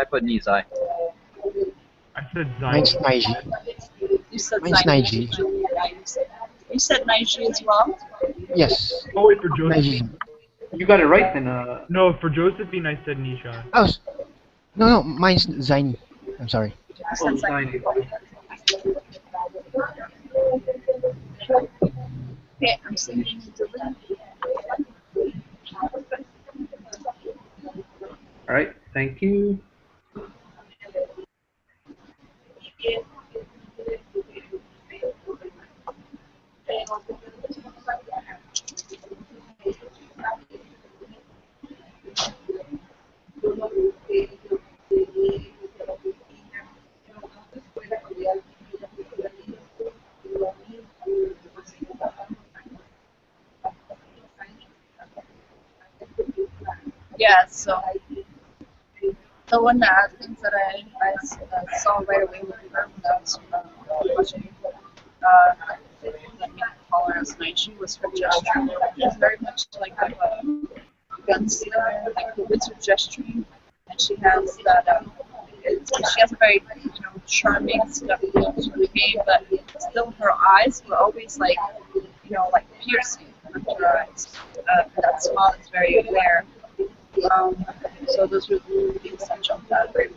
put Nizai. I said Mine's Zion. Naiji. You said Mine's Naiji. Naiji. You said Naiji as well? Yes. Oh, wait for Josephine. Naiji. You got it right then. No, for Josephine I said Nisha. Oh, no, mine's Zaini. I'm sorry. Oh, Zaini. Okay, I'm sending you the link. All right. Thank you. Yeah, so the one that things that I saw right away with her when I was watching let me call her as night. She was her gesturing. She's very much like a gunslinger, like the wizard gesturing, and she has that. She has a very charming stuff to the game, but still her eyes were always like like piercing under her eyes. That smile is very rare. So those were the things that jumped out very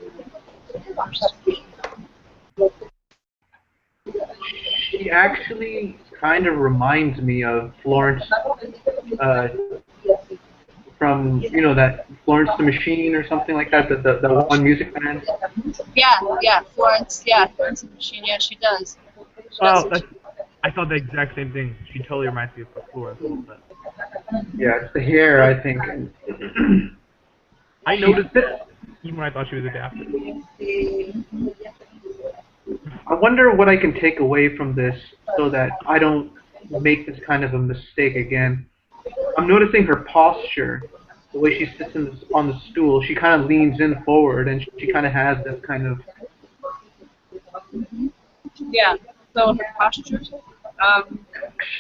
She actually kind of reminds me of Florence from that Florence the Machine or something like that. The one music band. Yeah, Florence. Yeah, Florence and the Machine. Yeah, she does. Well, I thought the exact same thing. She totally reminds me of Florence a little bit. Yeah, it's the hair, I think. I noticed it even when I thought she was adapted. I wonder what I can take away from this so that I don't make this kind of a mistake again. I'm noticing her posture, the way she sits on the stool. She kind of leans in forward, and she kind of has this kind of... Yeah, so her posture.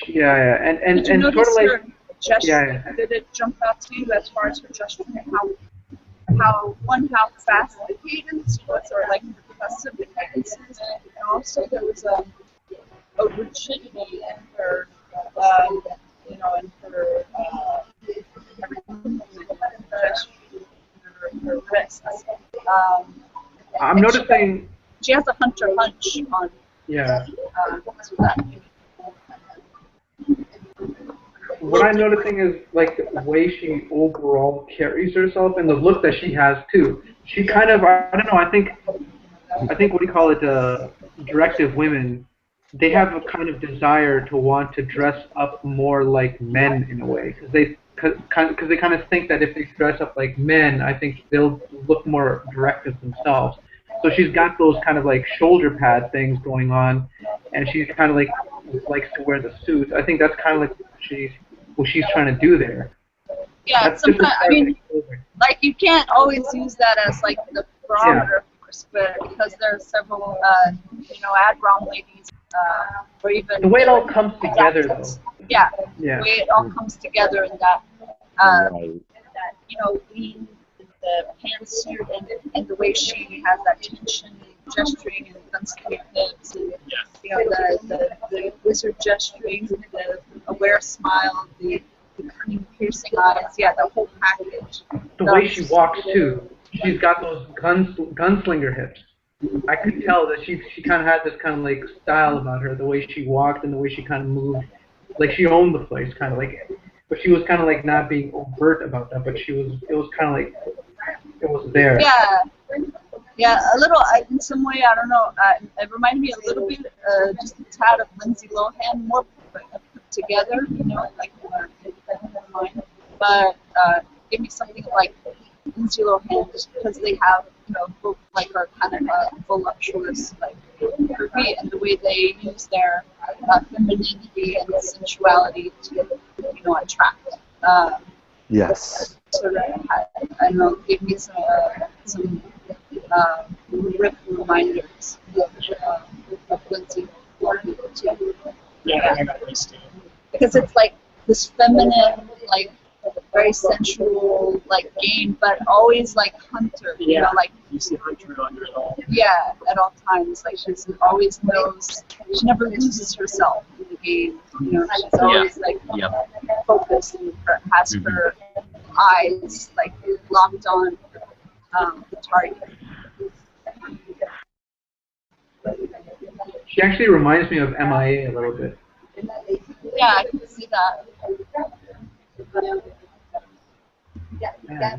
Yeah, and did you sort notice of like... her gesture? Yeah. Did it jump out to you as far as her gesture? How fast the cadence was, or like the progressive the cadence is, and also there was a rigidity in her, in her her wrists. I'm noticing... She has a hunter hunch on. Yeah. So that, what I'm noticing is like the way she overall carries herself and the look that she has too. She kind of, I don't know, I think what do you call it, directive women, they have a kind of desire to want to dress up more like men in a way, because they kind of think that if they dress up like men, I think they'll look more directive themselves. So she's got those kind of like shoulder pad things going on, and she's kind of like likes to wear the suit. I think that's kind of like what she's trying to do there. Yeah, sometimes, I mean, like you can't always use that as like the barometer, of course, but because there are several, ad brown ladies, or even the way it all comes together, though. Yeah, the way it all comes together in that, lean, the pantsuit, and the way she has that tension, gesturing, and gunslinger hips, and the wizard gesturing, the aware smile, the cunning, piercing eyes. Yeah, the whole package. The way she walks too, she's got those gunslinger hips. I could tell that she kind of had this kind of like style about her, the way she walked and the way she kind of moved, like she owned the place, kind of like. But she was kind of like not being overt about that, but it was kind of like it was there. Yeah, a little. In some way, I don't know. It reminded me a little bit, just a tad of Lindsay Lohan, more put together, like in her mind. But give me something like Lindsay Lohan, just because they have, both like are kind of voluptuous, like curvy, and the way they use their femininity and sensuality to, attract. Yes. Sort of, I don't know, give me some reminders of Lindsay Lohan too. Yeah, I got those too. Because it's like this feminine, like very sensual, like game, but always like hunter. Like you see Hunter under it all. Yeah, at all times. Like she always knows. She never loses herself in the game. She's always like focused and has her eyes like locked on the target. She actually reminds me of MIA a little bit. Yeah, I can see that. Yeah.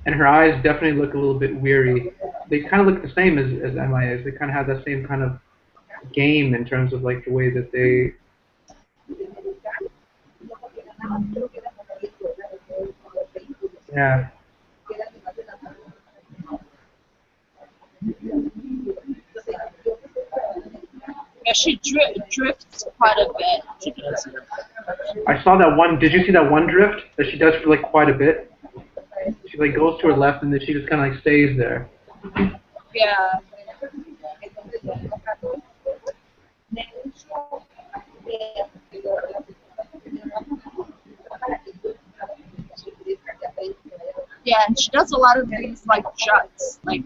And her eyes definitely look a little bit weary. They kind of look the same as MIA's. They kind of have that same kind of game in terms of like the way that they. Yeah. Yeah, she drifts quite a bit. She does. I saw that one. Did you see that one drift that she does for like quite a bit? She like goes to her left and then she just kind of like stays there. Yeah. Yeah, and she does a lot of these like juts, like.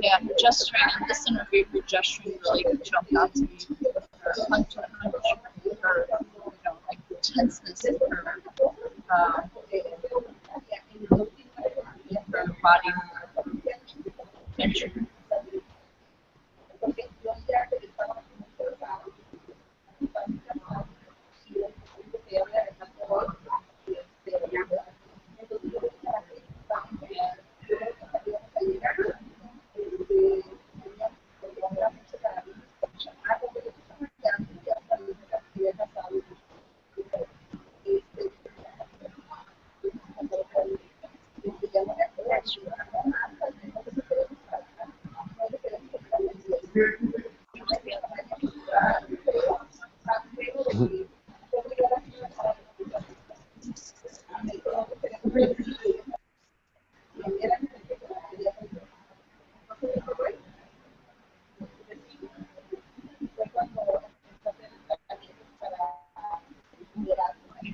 Yeah, her gesturing in this interview, her gesturing really jumped out to me. Her punch, her like tenseness in her, her body tension.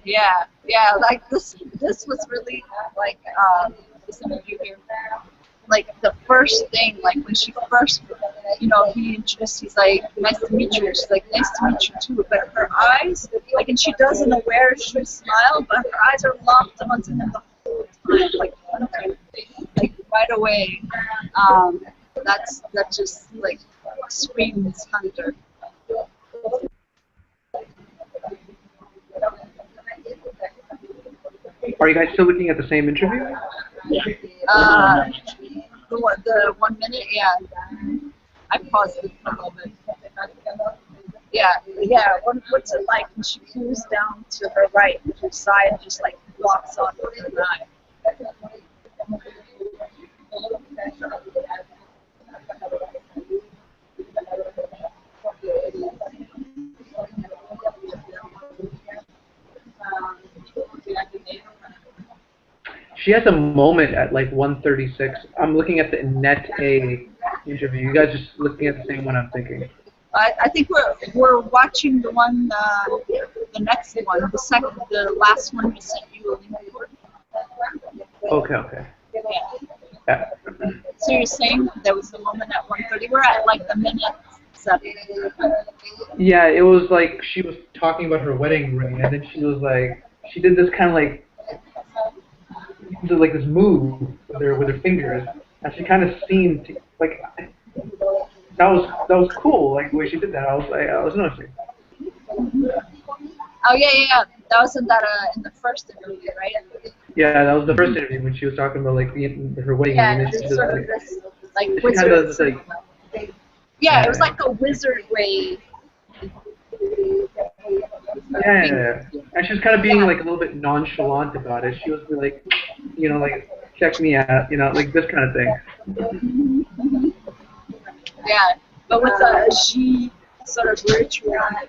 Yeah, yeah, like this was really like this interview here. Like the first thing, like when she first, he introduced, he's like, nice to meet you. She's like, nice to meet you too. But her eyes, like, and she doesn't aware she smile, but her eyes are locked onto him the whole time, like right away. That just like screams Hunter. Are you guys still looking at the same interview? The 1 minute, yeah. I paused it for a moment. Yeah. What's it like when she pews down to her right, her side just like locks on with her eye? She has a moment at like 1:36. I'm looking at the Net A interview. You guys just looking at the same one I'm thinking. I think we're watching the one, the next one, the last one we sent you a link for. Okay. Yeah. So you're saying there was a moment at 1:30. We're at like the minute 7. Yeah, it was like she was talking about her wedding ring, and then she was like, she did this kind of like this move with her fingers, and she kind of seemed to, like, that was cool, like the way she did that. I was noticing. Oh yeah. That was in the first interview, right? Yeah, that was the first interview when she was talking about like her wedding ring. Yeah, And then it's she sort just, of this like she wizard. had this, like, Yeah, it was like a wizard way. Yeah. And she was kind of being like a little bit nonchalant about it. She was like, like, check me out, like this kind of thing. Yeah, but with she sort of ritual on it,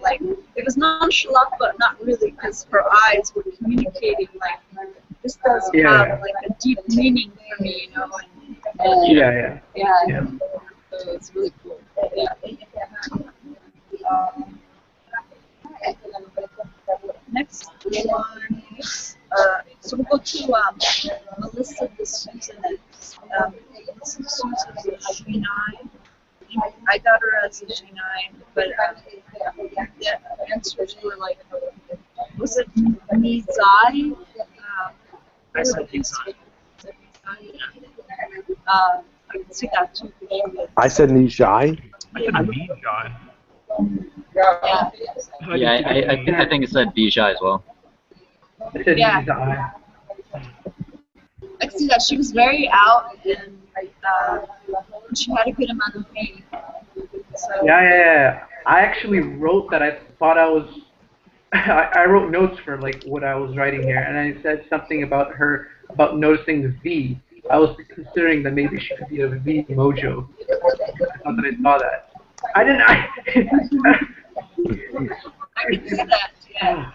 like it was nonchalant, but not really, because her eyes were communicating like this does have like a deep meaning for me, and Yeah. so it's really cool. Yeah. So we'll go to Melissa D'Souza next. Melissa D'Souza is a G9. I got her as a G9, but the answers were like, was it Nizai? I said Nizai. I can see that too. I said Nijai. I said mean guy. Yeah. Yeah, I think it said Bijai as well. I said Yeah. he's the eye. I can see that she was very out and she had a good amount of pain. So, Yeah. I actually wrote that. I thought I was. I wrote notes for like what I was writing here, and I said something about her about noticing the V. I was considering that maybe she could be a V mojo. I thought that I saw that. I didn't. I can see that. Yeah.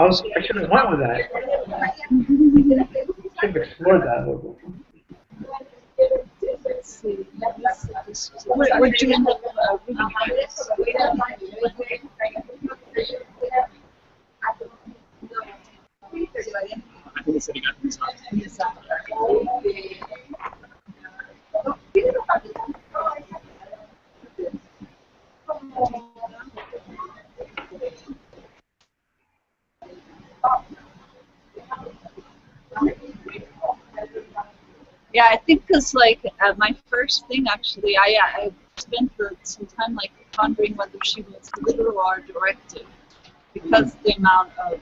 I should have went with that. Should have explored that a little bit. Let's see. We're doing reading this. I think it's sitting at Nizai. Yeah, I think because like my first thing actually, I spent some time like pondering whether she was literal or directive because the amount of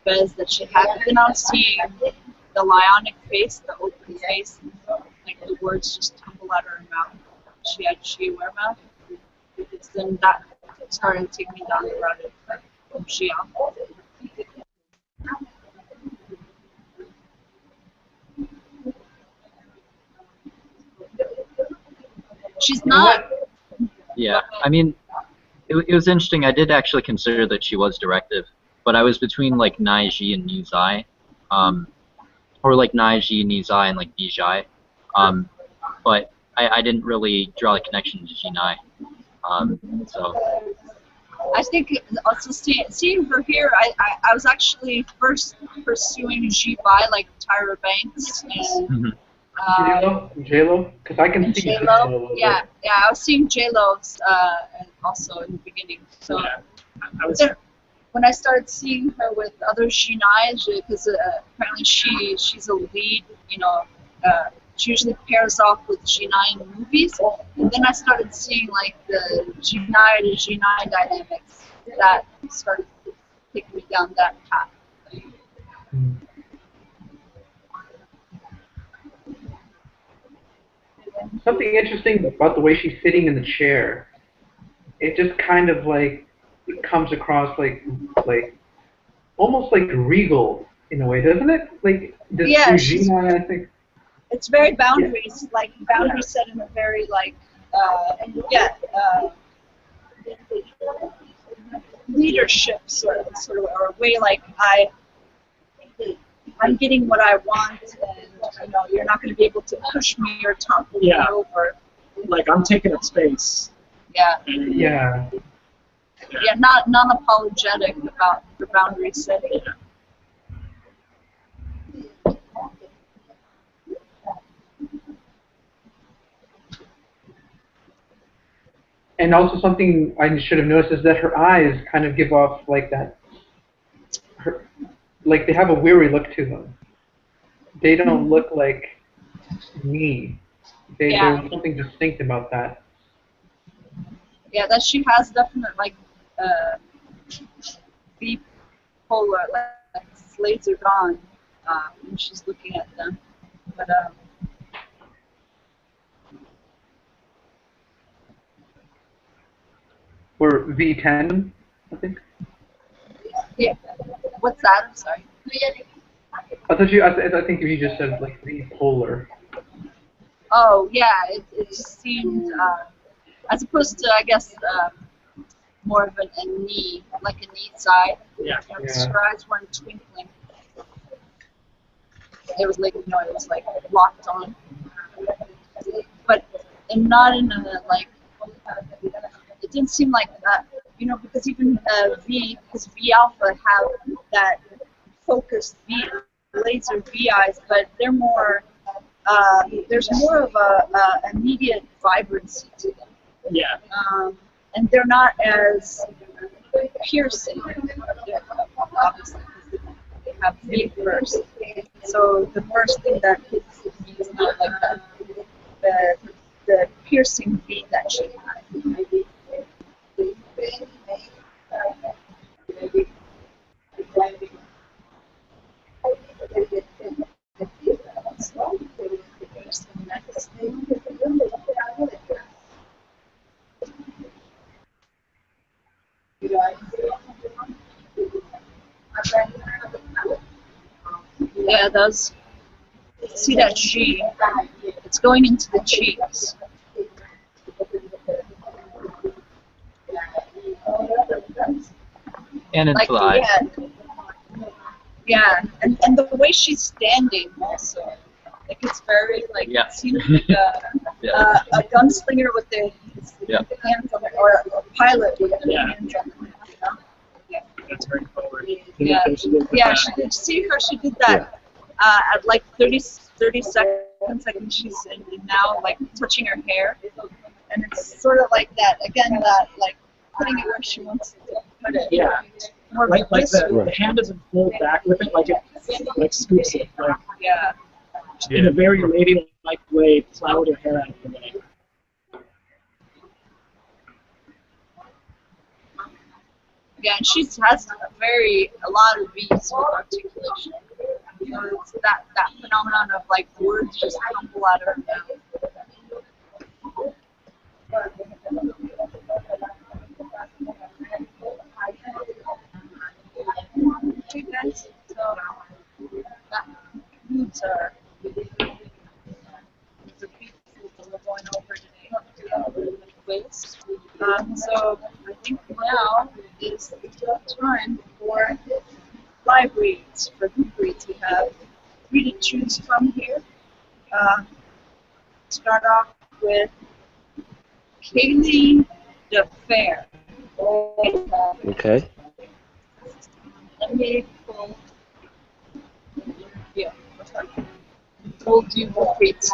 beds that she had. But then I was seeing the Lionic face, the open face, and, like the words just tumble out of her mouth. She had She-aware mouth. Then that started taking me down the road of Xia. She's not. Yeah, I mean, it was interesting. I did actually consider that she was directive, but I was between like Naiji and Nizai, or like Naiji, Nizai, and like Bijai, but I didn't really draw a connection to Jinai. So. I think also seeing her here, I was actually first pursuing Jibai like Tyra Banks and J-Lo? Because I can see J-Lo. a little Yeah, bit. yeah, I was seeing J-Lo's also in the beginning. So Yeah, I was. then when I started seeing her with other Shinai, because apparently she's a lead, she usually pairs off with Jinai in movies. And then I started seeing like the Jinai to Jinai dynamics that started taking me down that path. Something interesting about the way she's sitting in the chair. It just kind of like it comes across like almost like regal in a way, doesn't it? Like this Yeah, Regina, I think. it's very boundaries, like boundaries set in a very like leadership sort of or a way like I'm getting what I want, and you're not going to be able to push me or topple me over. Like I'm taking up space. Yeah. Yeah. Yeah, not non-apologetic about the boundary setting. And also something I should have noticed is that her eyes kind of give off like that. Like they have a weary look to them. They don't look like me. There's something distinct about that. Yeah, that she has definite like bipolar, like slates are gone when she's looking at them. But Or V10, I think. yeah, what's that? I'm sorry. I think you just said like bipolar. Oh yeah, it just seemed as opposed to I guess more of a knee, like a knee side. Yeah. Her eyes weren't twinkling. It was like it was like locked on, but and not in a like. It didn't seem like that you know, because even V, because V alpha have that focused V, laser V eyes, but they're more, there's more of a immediate vibrancy to them. Yeah. And they're not as piercing, obviously, because they have V first. So the first thing that hits me is not like the piercing V that she had. There's the next thing. Yeah, those. See that G? It's going into the cheeks. And into Like the eye. yeah, and the way she's standing also, like it's very like Yeah. it seems like a gunslinger with the hands on the, or a pilot with the hands on the, you know? That's very forward. Yeah, Yeah, she did. See how she did that at like 30 seconds. I think she's in now, like touching her hair, and it's sort of like that again. That like putting it where she wants to put it. Yeah. More Like visceral. the hand doesn't pull back with it, like it like scoops it, like Yeah. in a very ladylike way, plowed her hair out of the way. Yeah, and she has a lot of V's with articulation. You know, it's that phenomenon of like words just tumble out of her mouth. Okay, guys, so that concludes our the pieces that we're going over today. Quiz. So I think now is the time for live reads. For group reads, we have 3 to choose from here. Start off with Kaylee DeFair. Okay. Let me pull. Yeah, we'll do the reads.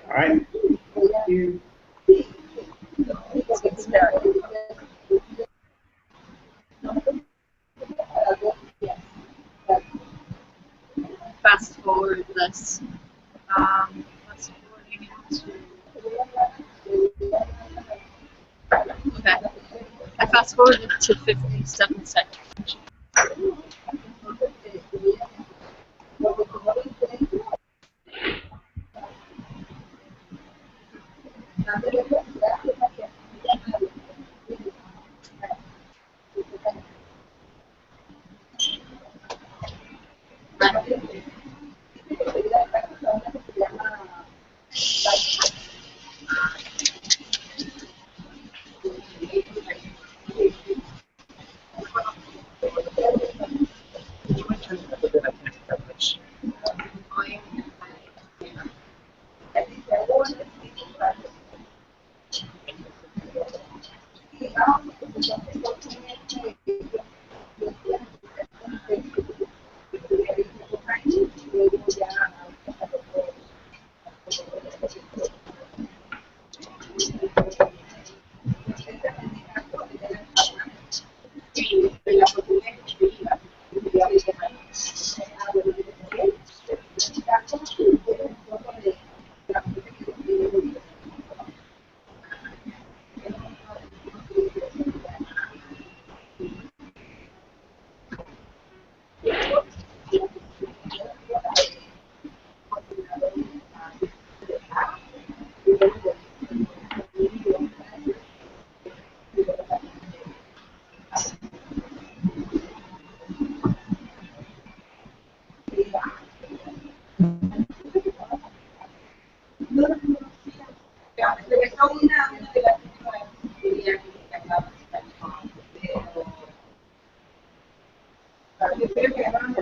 All right. Thank you. Fast forward this. Fast forwarding into. Okay. I fast forwarded to 57 seconds.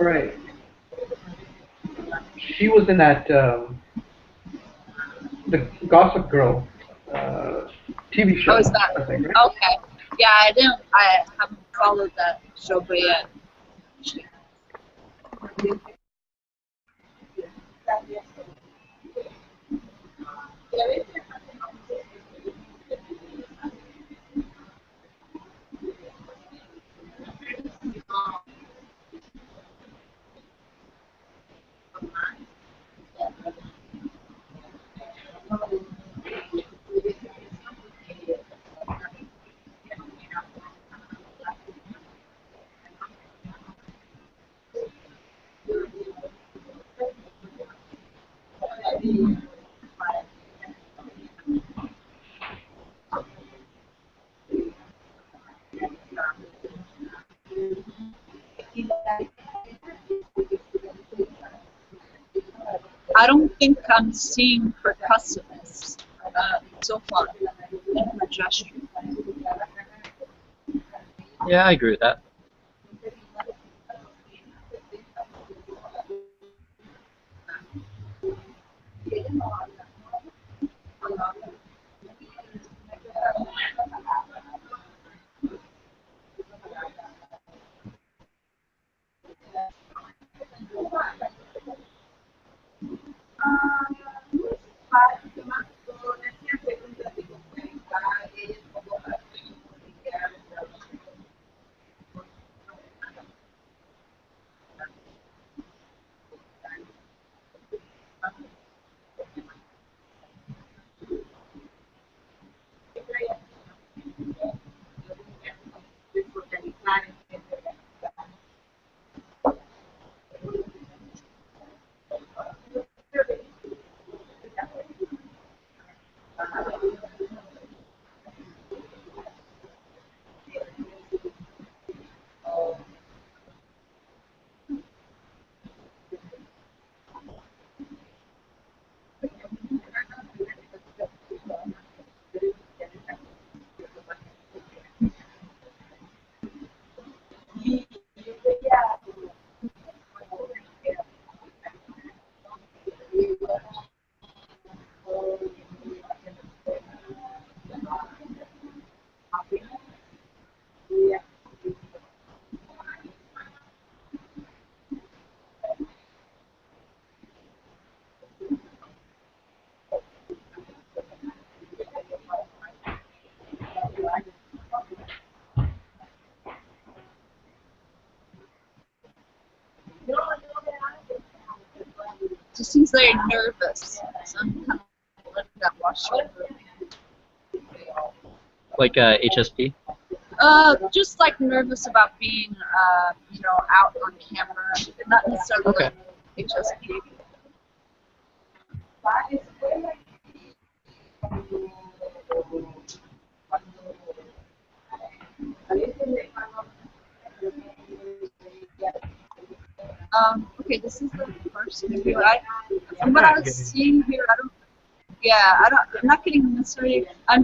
right. She was in that the Gossip Girl TV show. Oh, is that? I think, right? Okay. Yeah, I haven't followed that show, but yeah. I don't think I'm seeing her customers so far in her gesture. Yeah, I agree with that. She seems very nervous, so I'm kind of letting that wash over. Like HSP. Just like nervous about being, out on camera, not necessarily Okay. like HSP. Okay, this is the first interview. From what I was seeing here, I'm not getting necessarily. I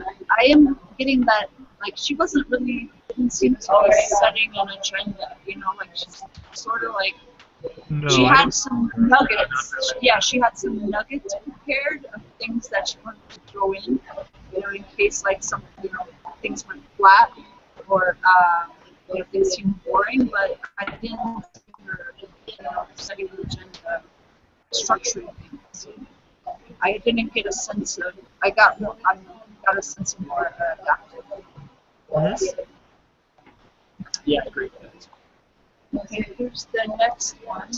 am getting that like she didn't seem to be setting an agenda. Like she's sort of like No, she I had don't. some nuggets. Yeah, she had some nuggets prepared of things that she wanted to throw in case like things went flat or things seemed boring. But I didn't see her, setting an agenda, structuring things. I didn't get a sense of. I got a sense of more adaptive. Mhm. Yeah, I agree with that. Okay, here's the next one.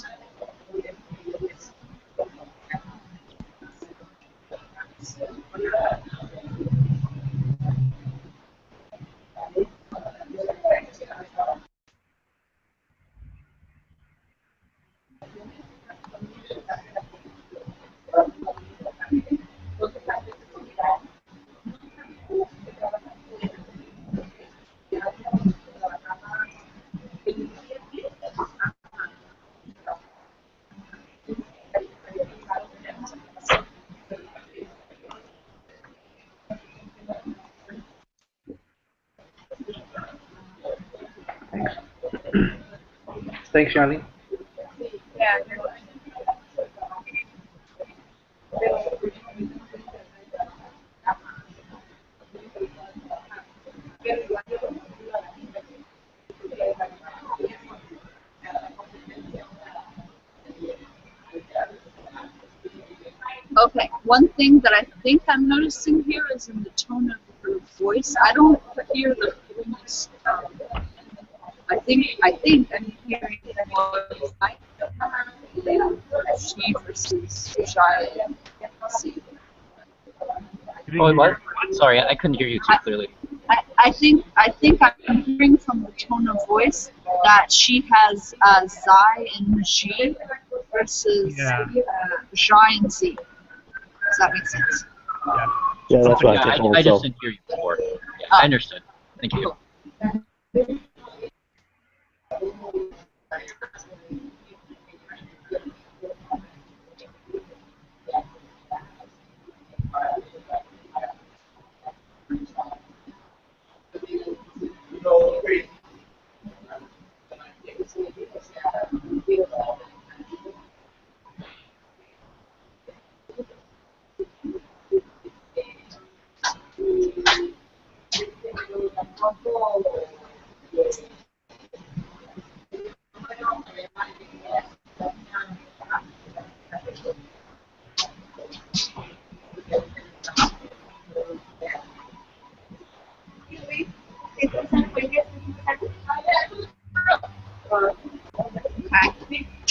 Thanks, Yanni. Okay, one thing that I think I'm noticing here is in the tone of her voice. I don't hear the fullness. I think I'm hearing more like she versus shy. See. Oh, what? Sorry, I couldn't hear you too clearly. I think I'm hearing from the tone of voice that she has Zai and she versus Zhai and Z. Does that make sense? Yeah, that's what Yeah, I think I just also. didn't hear you before. Yeah, I understood. Thank you. Okay.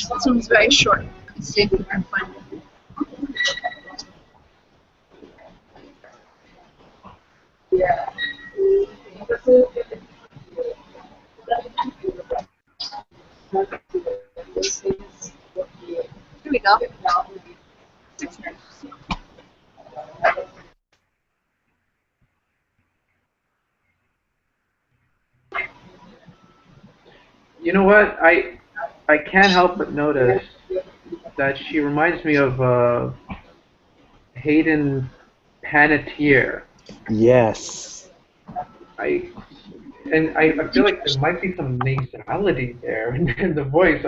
This one's very short. Let's see if we can find it. Here we go. You know what? I can't help but notice that she reminds me of Hayden Panettiere. Yes. I feel like there might be some nasality there in the voice.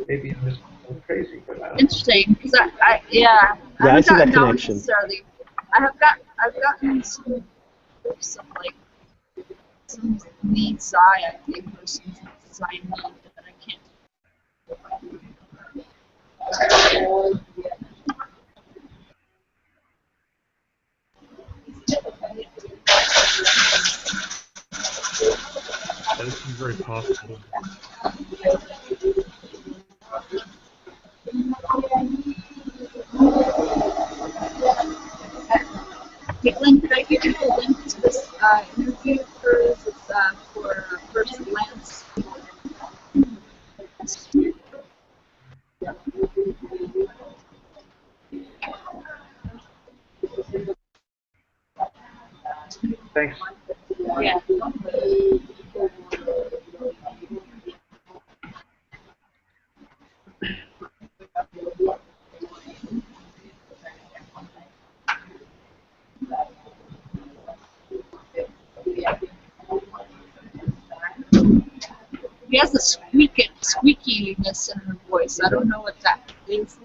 Maybe I'm just going crazy, but I don't know. Interesting, because I Yeah, I haven't see that gotten down connection. necessarily. I've gotten some like some neat Zai, I think, or some Zai need that I can't. That is very possible. Caitlin, could I give you the link to this interview for First Glance? Thanks. Yeah. She has a squeakiness in her voice. I don't know what that is.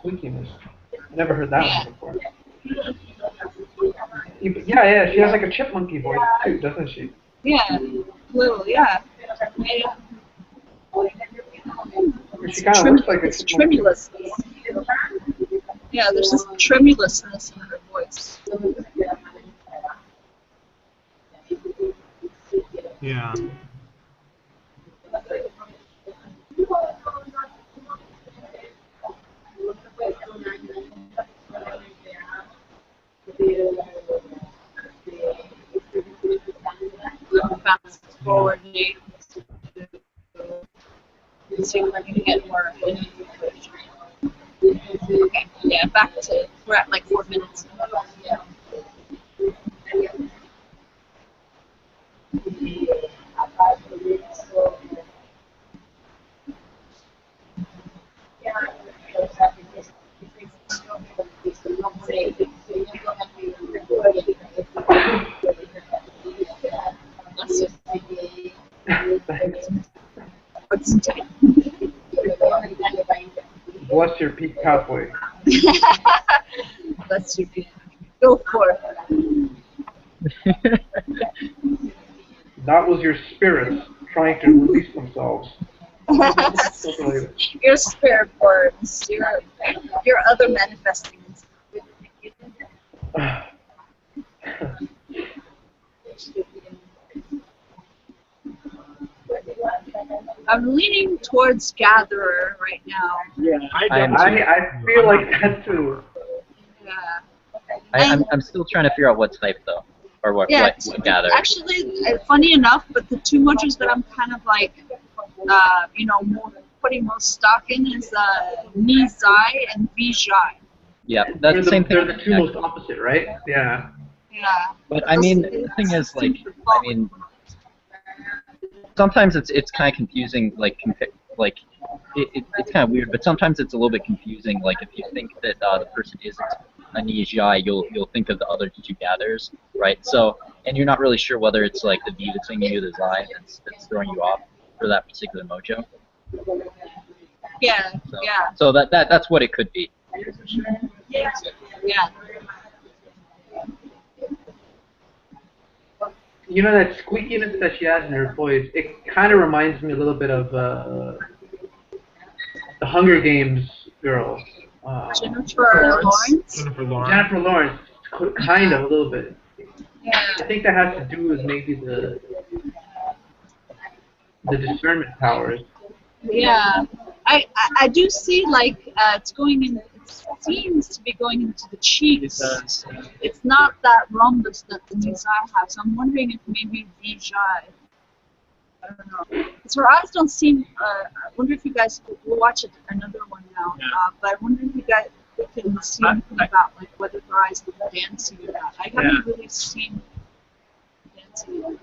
Squeakiness. I never heard that one before. Yeah, she has like a chipmunky voice too, doesn't she? Yeah, little, yeah. Yeah. She kind of looks like a It's chipmunky. tremulous. Yeah, there's this tremulousness in her voice. Yeah. Fast forward Nate. Let's see if I can get more information. Okay, yeah, back to, we're at like 4 minutes. Thanks. What's tight? Bless your peak pathway. Let's go for it. That was your spirits trying to release themselves. Something like Your spirit boards, your other manifestings. that. I'm leaning towards Gatherer right now. Yeah, I am I feel like that too. Yeah. I'm still trying to figure out what type though, or what Yeah, what gather. actually, funny enough, but the two emojis that I'm kind of like, more putting most stock in is Nizai and Vijay. Yeah, that's the same thing. They're the two most opposite, right? Yeah. Yeah. But I mean, the thing is, like, I mean, sometimes it's kind of confusing, like, it's kind of weird, but sometimes it's a little bit confusing. Like, if you think that the person isn't a Nijai, you'll think of the other two gathers, right? So, and you're not really sure whether it's like the V that's in you, the Zai that's throwing you off for that particular mojo. Yeah. So, Yeah. So that's what it could be. Yeah. Yeah. You know, that squeakiness that she has in her voice, it kind of reminds me a little bit of the Hunger Games girl. Jennifer Lawrence. Jennifer Lawrence, kind of, a little bit. Yeah. I think that has to do with maybe the discernment powers. Yeah. I do see like it's going in. It seems to be going into the it cheeks. does. It's not that rhombus that the Nizai have. So I'm wondering if maybe Vijay. I don't know. Because her eyes don't seem. I wonder if you guys will watch another one now. Yeah. But I wonder if you guys can see anything about like whether her eyes look dancing or not. I haven't really seen dancing.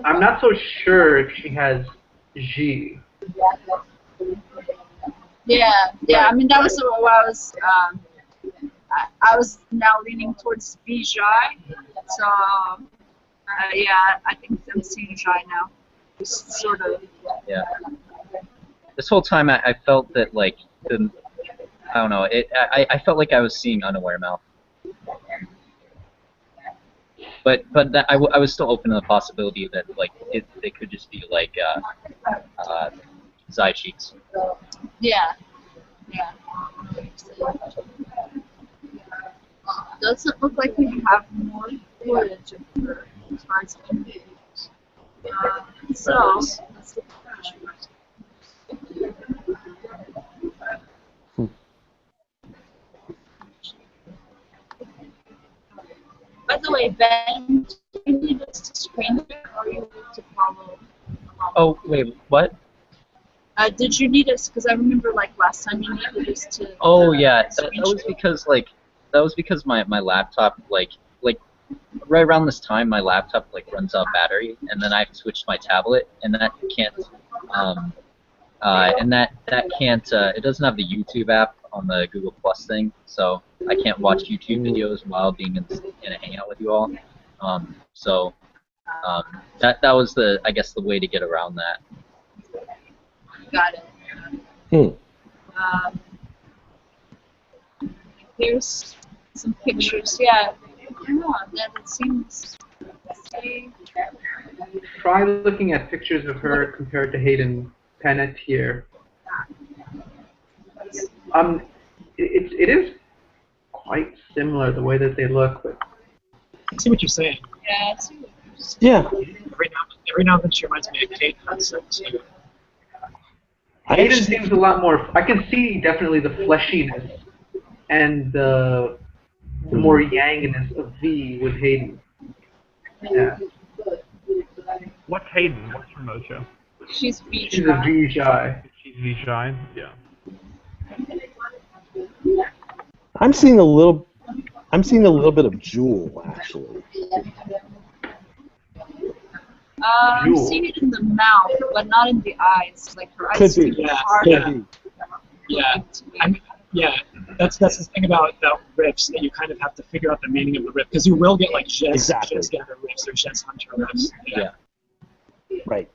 I'm not so sure if she has G. Yeah, yeah. I mean, that was what I was. I was now leaning towards Vijay. So, yeah, I think I'm seeing Jai now. Just sort of. Yeah. This whole time I felt that like I don't know. I felt like I was seeing Unaware Mouth. But that I was still open to the possibility that like it could just be like Zai cheeks. Yeah. Yeah. Doesn't look like we have more footage of her as far as images. So, let's look at pictures. By the way, Ben, do you need us to screen share or are you able to follow along? Oh wait, what? Did you need us? Because I remember like last time you needed us to. Oh yeah, that screen was share. because my laptop like right around this time my laptop like runs out of battery, and then I switched my tablet, and that can't it doesn't have the YouTube app on the Google Plus thing, so I can't watch YouTube videos while being in a hangout with you all. That was I guess the way to get around that. Got it. Here's some pictures. Yeah, I don't know. That seems. Try looking at pictures of her compared to Hayden Panettiere here. It is quite similar the way that they look, but I see what you're saying. Yeah, I see. Yeah. Every now and then she reminds me of Kate Hudson too. Hayden seems a lot more. I can see definitely the fleshiness and the more yanginess of V with Hayden. Yeah. What's Hayden? What's her mojo? She's V She's a shy. V-shy. She's V-shy? Yeah. I'm seeing a little bit of Jewel actually. I'm Jewel. seeing it in the mouth, but not in the eyes. Like her Could eyes be. seem Yeah, harder. Could be. Yeah. I mean, yeah. That's the thing about riffs, that you kind of have to figure out the meaning of the riff, because you will get like Exactly. Jez Gather riffs or Jez Hunter riffs. Yeah. Right.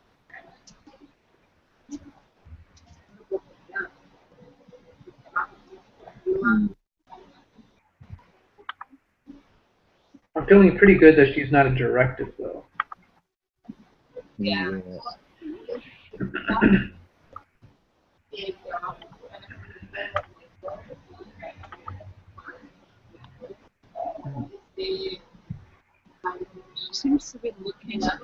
I'm feeling pretty good that she's not a directive, though. Yeah. She seems to be looking out,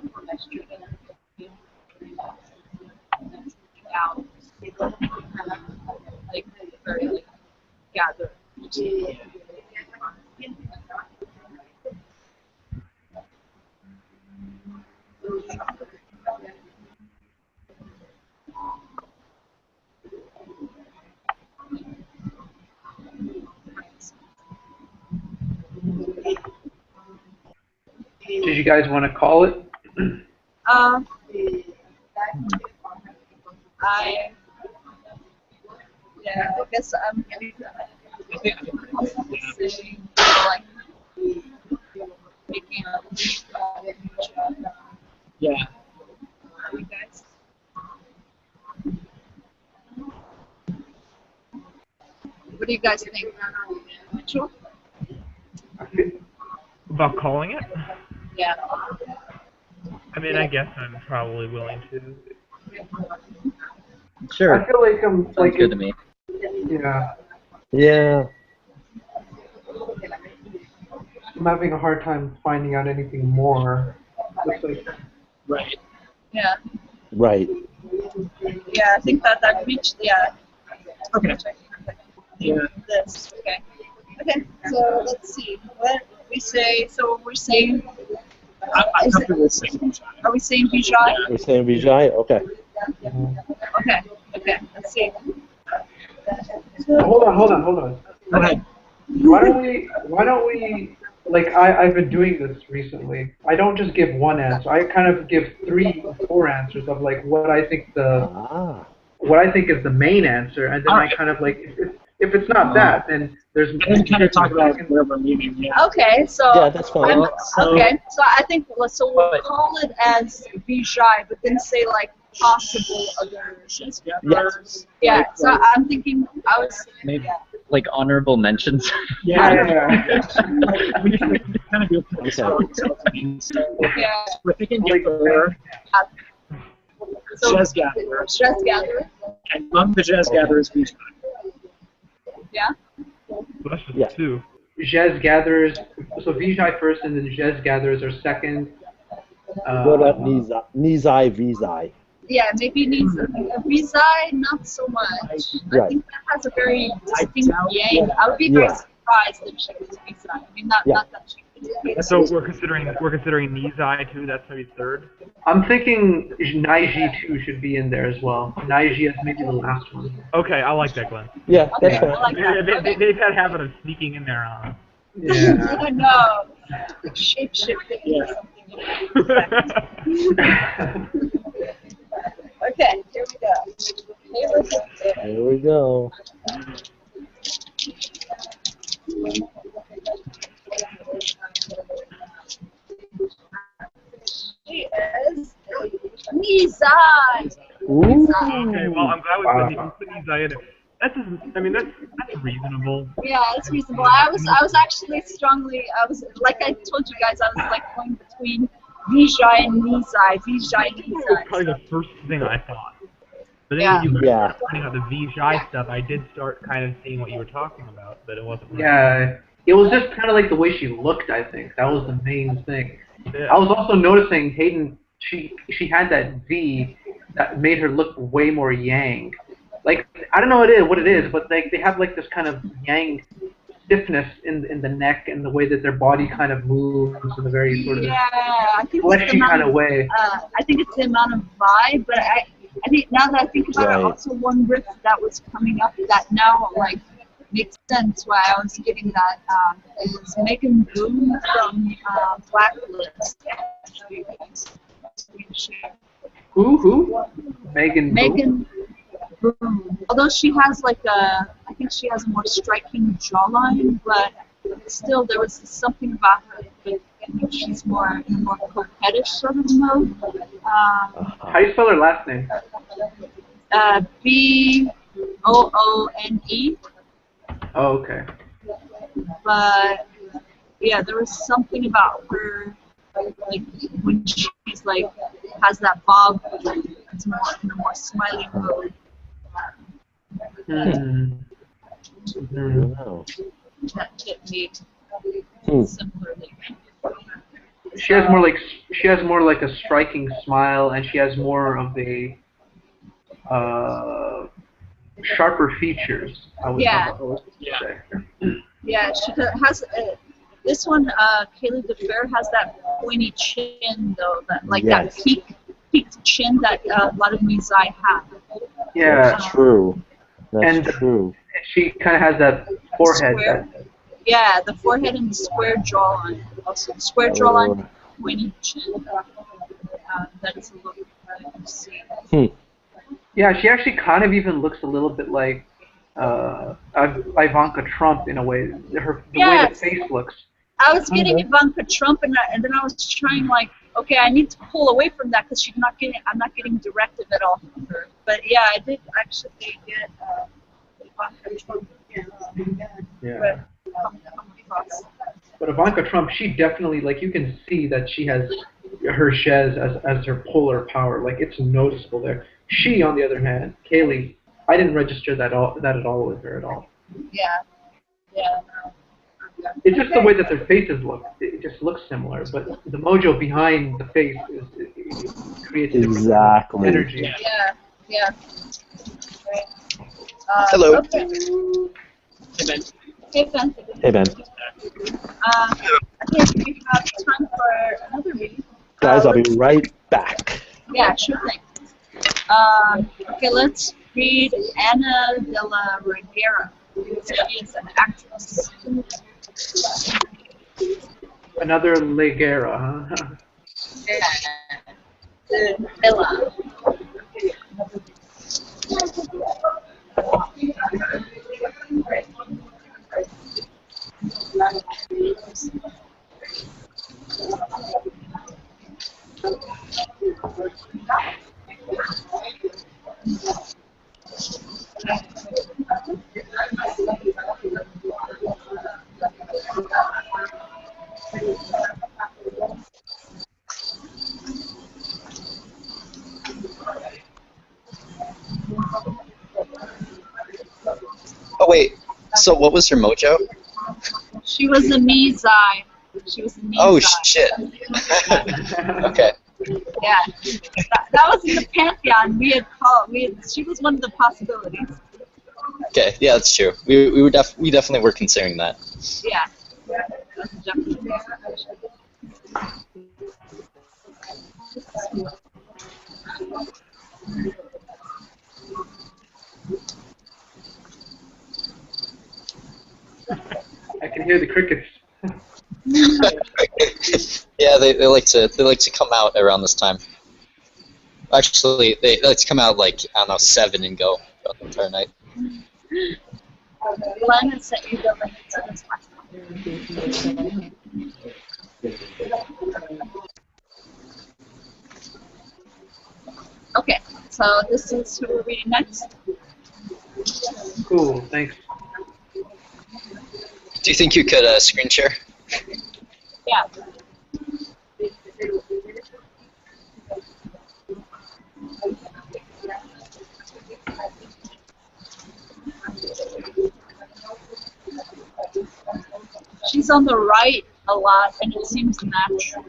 like very like gathered. Did you guys want to call it? Um, I yeah, I guess I'm saying like making a Yeah. you guys. What do you guys think? Mitchell? About calling it? Yeah. I mean, I guess I'm probably willing to. Sure. I feel like I'm Sounds like good to me. Yeah, Yeah. I'm having a hard time finding out anything more. Looks like Right. Yeah. Right. Yeah, I think that reached Okay. Yeah. this. Okay. Okay, so let's see. What we say, so we're saying, I'm comfortable with saying Vijay. are we saying Vijay? We're saying Vijay? Okay. Okay, okay, let's see. hold on. Go ahead. Why don't we like I've been doing this recently. I don't just give one answer. I kind of give 3 or 4 answers of like what I think is the main answer, and then I kind of like if it's not that, then there's And then kind of talk about where we're leaning. Yeah. Okay, so Yeah, that's fine. okay, so I think so we'll call it as Vijay, but then say like possible other. Yes. Yeah, so I'm thinking I was Maybe like honorable mentions. Yeah. we can kind of do a Okay. so yeah. we're thinking Gipper, So Jez Gatherers, Jez Gather. and among the Jez Gatherers, Vijay. Yeah. Well, that's just Yeah. 2. Jez Gatherers. So Vijay first, and then Jez Gatherers are second. What about Nizai Vizai? Yeah, maybe needs Vizai, not so much. I Right. think that has a very distinct doubt- yang. I would be very surprised if she was Vizai. I mean, not that she was. So we're considering Nizai too. That's maybe 3rd. I'm thinking Naiji too should be in there as well. Naiji is maybe the last one. Okay, I like that, Glenn. Yeah, that's Okay, I fine. like that. They've had a habit of sneaking in there. Yeah. I don't know. Shape shifting or something. Okay, here we go. Here we go. She is Nizai. Ooh. Okay, well, I'm glad we put Nizai in it. That's reasonable. Yeah, it's reasonable. I was actually like I told you guys, I was like going between Vijay and Nizai. That was probably the first thing I thought. But then Yeah. you were Yeah. pointing out the Vijay stuff, I did start kind of seeing what you were talking about, but it wasn't. Yeah. It was just kind of like the way she looked. I think that was the main thing. Yeah. I was also noticing Hayden. She had that V that made her look way more yang. Like I don't know what it is, but like they have like this kind of yang stiffness in the neck and the way that their body kind of moves in a very sort of Yeah, I think it's the fleshy amount kind of way. I think it's the amount of vibe, but I think now that I think about Right. it, also one riff that was coming up that now like makes sense why I was getting that is Megan Boone from Blacklist. Who? Megan. Who? Megan Boone. Although she has like I think she has a more striking jawline, but still there was something about her that she's more in a more coquettish sort of mode. How do you spell her last name? Boone. Oh, okay. But yeah, there was something about her, like when she's like has that bob, it's more in a more smiley mode. Wow. That hit me similarly. She has more like a striking smile, and she has more of a sharper features. I would say. Yeah, she has. This one, Kaylee DeFair has that pointy chin though, that like that peaked chin that a lot of Mizai have. Yeah. That's true. That's And true. she kind of has that forehead. Yeah, the forehead and the square jawline. Also, the square jawline, pointy chin. That is a look that you see. Yeah, she actually kind of even looks a little bit like Ivanka Trump in a way. The way the face looks. I was getting Ivanka Trump, and then I was trying like, okay, I need to pull away from that because I'm not getting directive at all from her. But yeah, I did actually get Ivanka Trump. Yeah. Come across. But Ivanka Trump, she definitely, like, you can see that she has her shez as her polar power. Like, it's noticeable there. She, on the other hand, Kaylee, I didn't register that at all with her at all. Yeah. Yeah. It's just the way that their faces look. It just looks similar, but the mojo behind the face creates Exactly. energy. Yeah. Hello. Okay. Hey, Ben. Hey, Ben. I think we have time for another read. Guys, I'll be right back. Yeah, sure thing. Okay, let's read Ana de la Reguera. She is an actress. Another Leguera, huh? Yeah. Ella. Oh wait, so what was her mojo? She was a Mizai. Oh shit. Okay. Yeah, that was in the Pantheon. She was one of the possibilities. Okay, yeah, that's true. We definitely were considering that. Yeah. That's definitely. I can hear the crickets. Yeah, they like to come out around this time. Actually, they like to come out like, I don't know, 7 and go throughout the entire night. Glenn has sent you the link to this one. Okay, so this is who we're reading next. Cool, thanks. Do you think you could screen share? Yeah. She's on the right a lot, and it seems natural.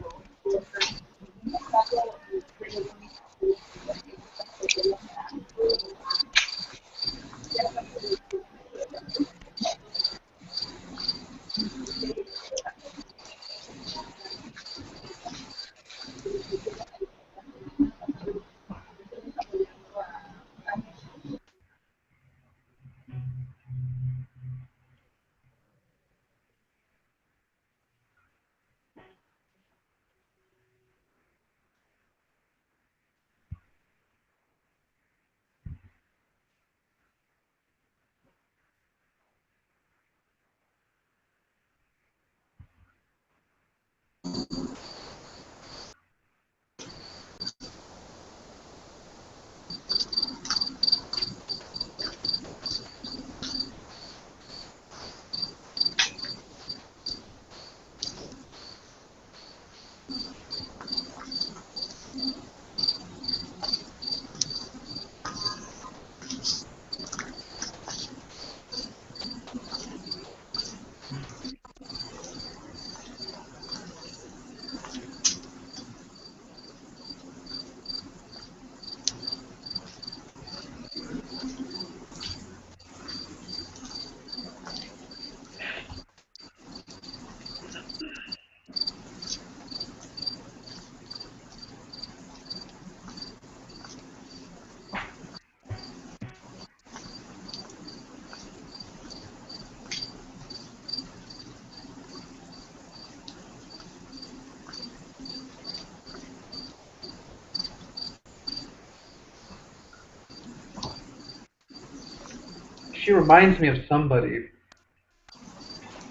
She reminds me of somebody.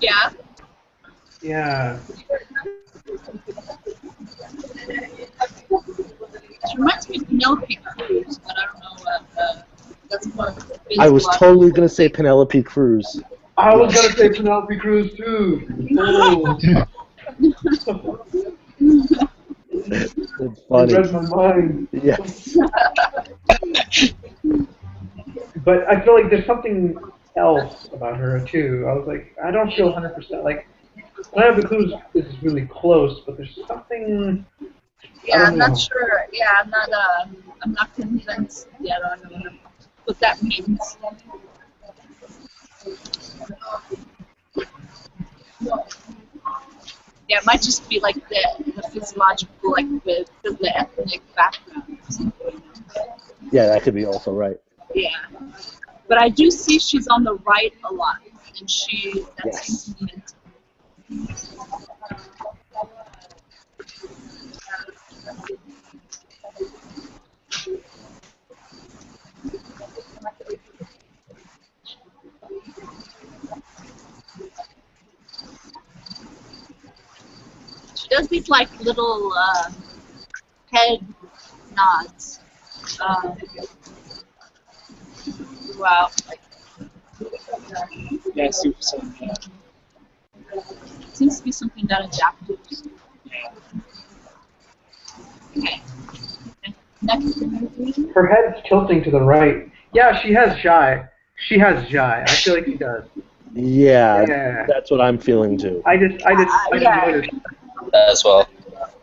Yeah. Yeah. She reminds me of Penelope Cruz, but I don't know what. That's more. I was totally gonna say Penelope Cruz. I was gonna say Penelope Cruz too. Oh. It's You funny. read my mind. Yes. But I feel like there's something else about her too. I was like, I don't feel 100% like Penelope Cruz is really close, but there's something. Yeah, I I'm don't not know. sure. Yeah, I'm not convinced yet on what that means. Yeah, it might just be like the physiological, like the ethnic background or something. Yeah, that could be also right. Yeah, but I do see she's on the right a lot, and that seems to be meant. She does these like little head nods throughout. Like, Yeah, I see what you're saying. Yeah. it seems to be something that adaptive. Okay. Next. Her head's tilting to the right. Yeah, she has shy. She has shy. I feel like she does. Yeah, Yeah. that's what I'm feeling too. I just Yeah. noticed. As well.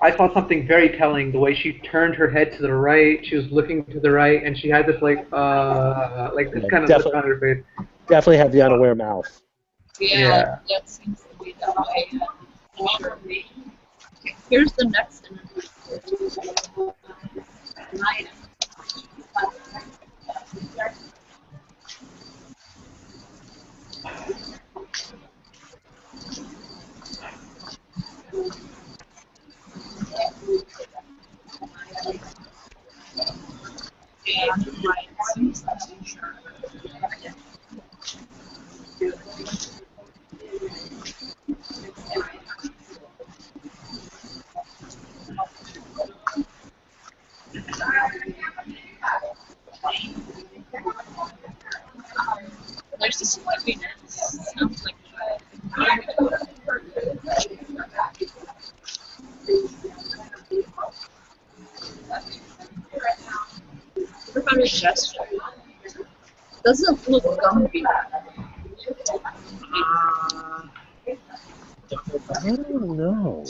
I saw something very telling. The way she turned her head to the right, she was looking to the right, and she had this like this Yeah, kind of look on her face. Definitely have the unaware mouth. Yeah, that seems to be that way. For sure. Okay, here's the next interview. Nice. Yeah, right. Seems like sure. There's this squeakiness. Sounds like what about his gesture? Doesn't look Gumby. I don't know.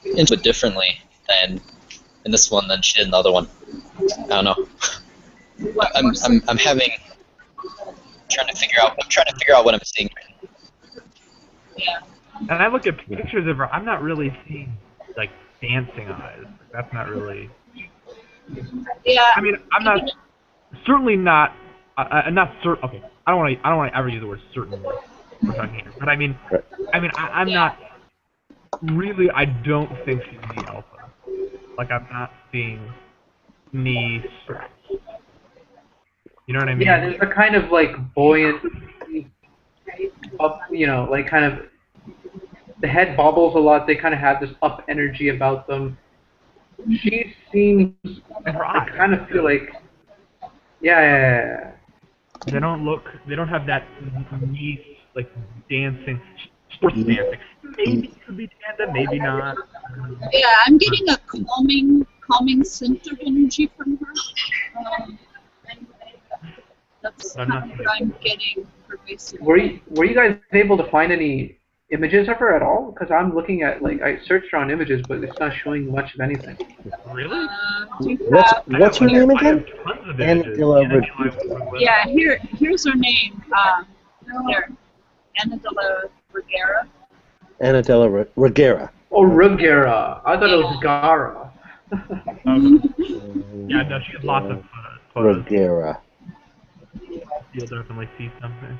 Into it differently than in this one than she did in the other one. I don't know. I'm having trying to figure out what I'm seeing. Yeah. And I look at pictures of her. I'm not really seeing like dancing eyes. That's not really. Yeah. I mean, I'm not certainly not. I'm not certain. Okay, I don't want to ever use the word certainly. We're talking here, but I mean, I'm not really. I don't think she's the alpha. Like I'm not seeing me. You know what I mean? Yeah, there's a kind of like buoyant, up, like kind of the head bobbles a lot. They kind of have this up energy about them. She seems. And her I eyes. kind of feel like. Yeah. They don't have that nice, like, dancing, sports dancing. Maybe it could be tandem, maybe not. Yeah, I'm getting a calming scent of energy from her. That's kind of what I'm getting pervasively. Were you guys able to find any images of her at all? Because I'm looking at, like, I searched on images, but it's not showing much of anything. Really? What's her name again? Yeah, here's her name. There, Ana de la Reguera. Ana de la Reguera. Oh, Reguera. I thought it was Gara. Yeah, no, she has lots of photos. Reguera. You'll definitely see something.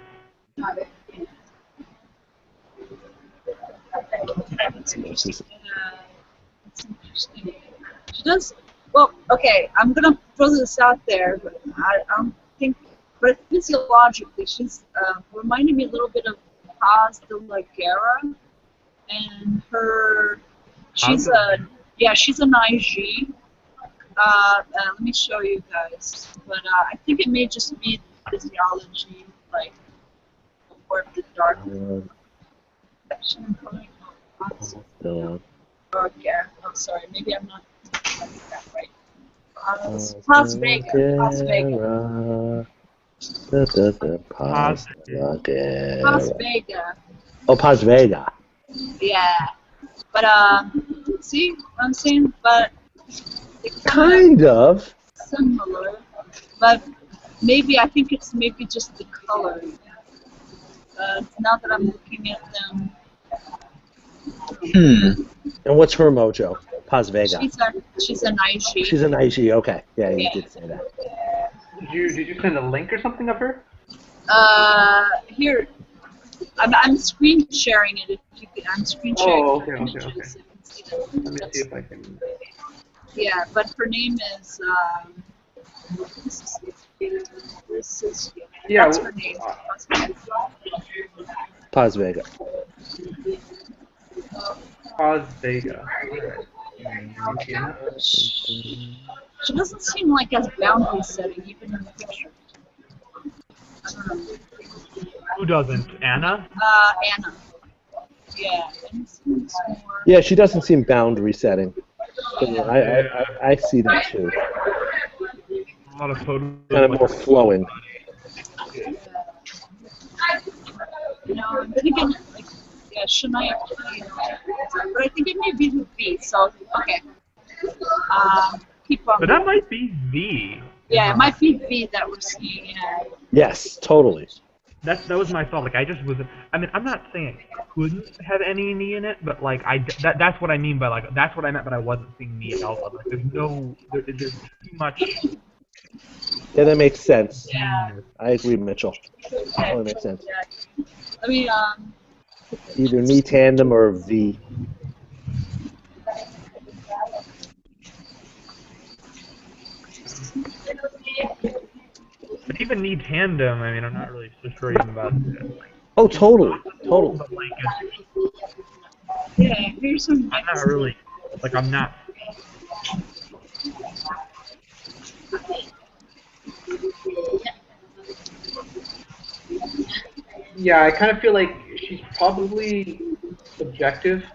It's interesting. It's interesting. She does Well, okay, I'm gonna throw this out there, but I don't think, but physiologically, she's reminding me a little bit of Paz de la Guerra, and she's she's an IG. Let me show you guys, but I think it may just be physiology, like, or the dark section coming on. Or yeah, oh sorry, maybe I'm not getting that right. Paz Vega. Paz Vega. Paz Vega. Oh, Paz Vega. Yeah. But see what I'm saying? But it's Kind of. similar. But maybe I think it's maybe just the color. Now that I'm looking at them. And what's her mojo? Paz Vega. She's an IG. She's an IG. Okay. Yeah, you did say that. Did you send a link or something of her? Here. I'm screen sharing it. If you can, I'm screen sharing. Oh, okay. Let me see if I can. Yeah, but her name is. Yeah. That's her name. Paz Vega. Paz Vega. She doesn't seem like as boundary setting, even in the picture. I don't know. Who doesn't? Anna? Anna. Yeah. Yeah, she doesn't seem boundary setting. So I see that too. A lot of photos. Kind of more flowing. No, but again, like, yeah, Shania. But I think it may be with B. So okay. Keep on. But that might be V. Yeah, it might be V that we're seeing. Yeah. Yes, totally. That was my thought. Like I just wasn't. I mean, I'm not saying it couldn't have any knee in it, but like that's what I mean by like that's what I meant. But I wasn't seeing knee at all. Like there's too much. Yeah, that makes sense. Yeah. I agree, Mitchell. That makes sense. Yeah. Let me Either knee tandem or V. But even knee tandem, I mean, I'm not really so sure even about it. Like, Oh, totally. Totally. but like, yeah, here's some. I'm not really like I'm not. Yeah, I kind of feel like she's probably subjective,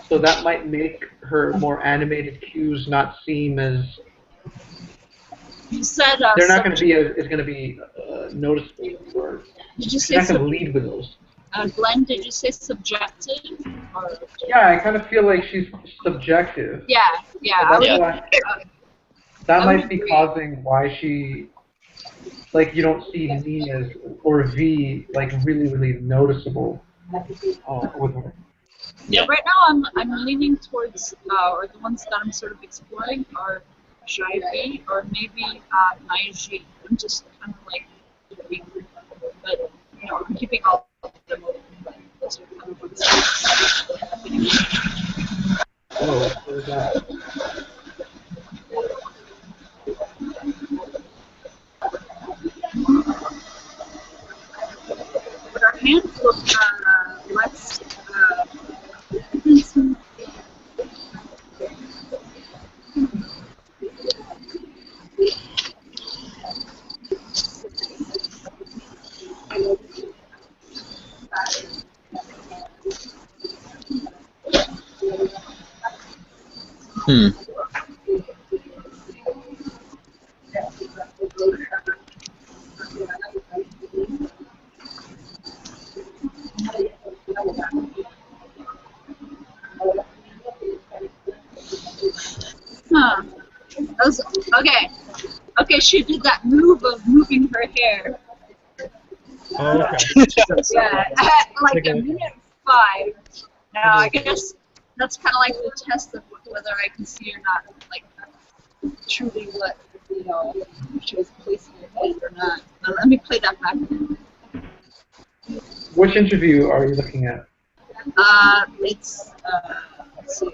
so that might make her more animated cues not seem as. You said They're not going to be noticeable, or did you she's say not going to lead with those. Glenn, did you say subjective? Or... Yeah, I kind of feel like she's subjective. Yeah, yeah. So Yeah. that I might would be agree. causing why she, like, you don't see V as or V like really noticeable with her. Yeah. Right now, I'm leaning towards, or the ones that I'm sort of exploring are Jaivi or maybe Naiji. I'm just kind of like, but you know, I'm keeping all of them open. But those are kind of ones. Oh, what is that? But our hands look less. Huh. Okay. Okay, she did that move of moving her hair. Oh, okay. Yeah, at like a minute 5. Now, I guess that's kind of like the test of whether I can see or not, like, truly what, you know, she was placing her head or not. Let me play that back. Which interview are you looking at? Let's see.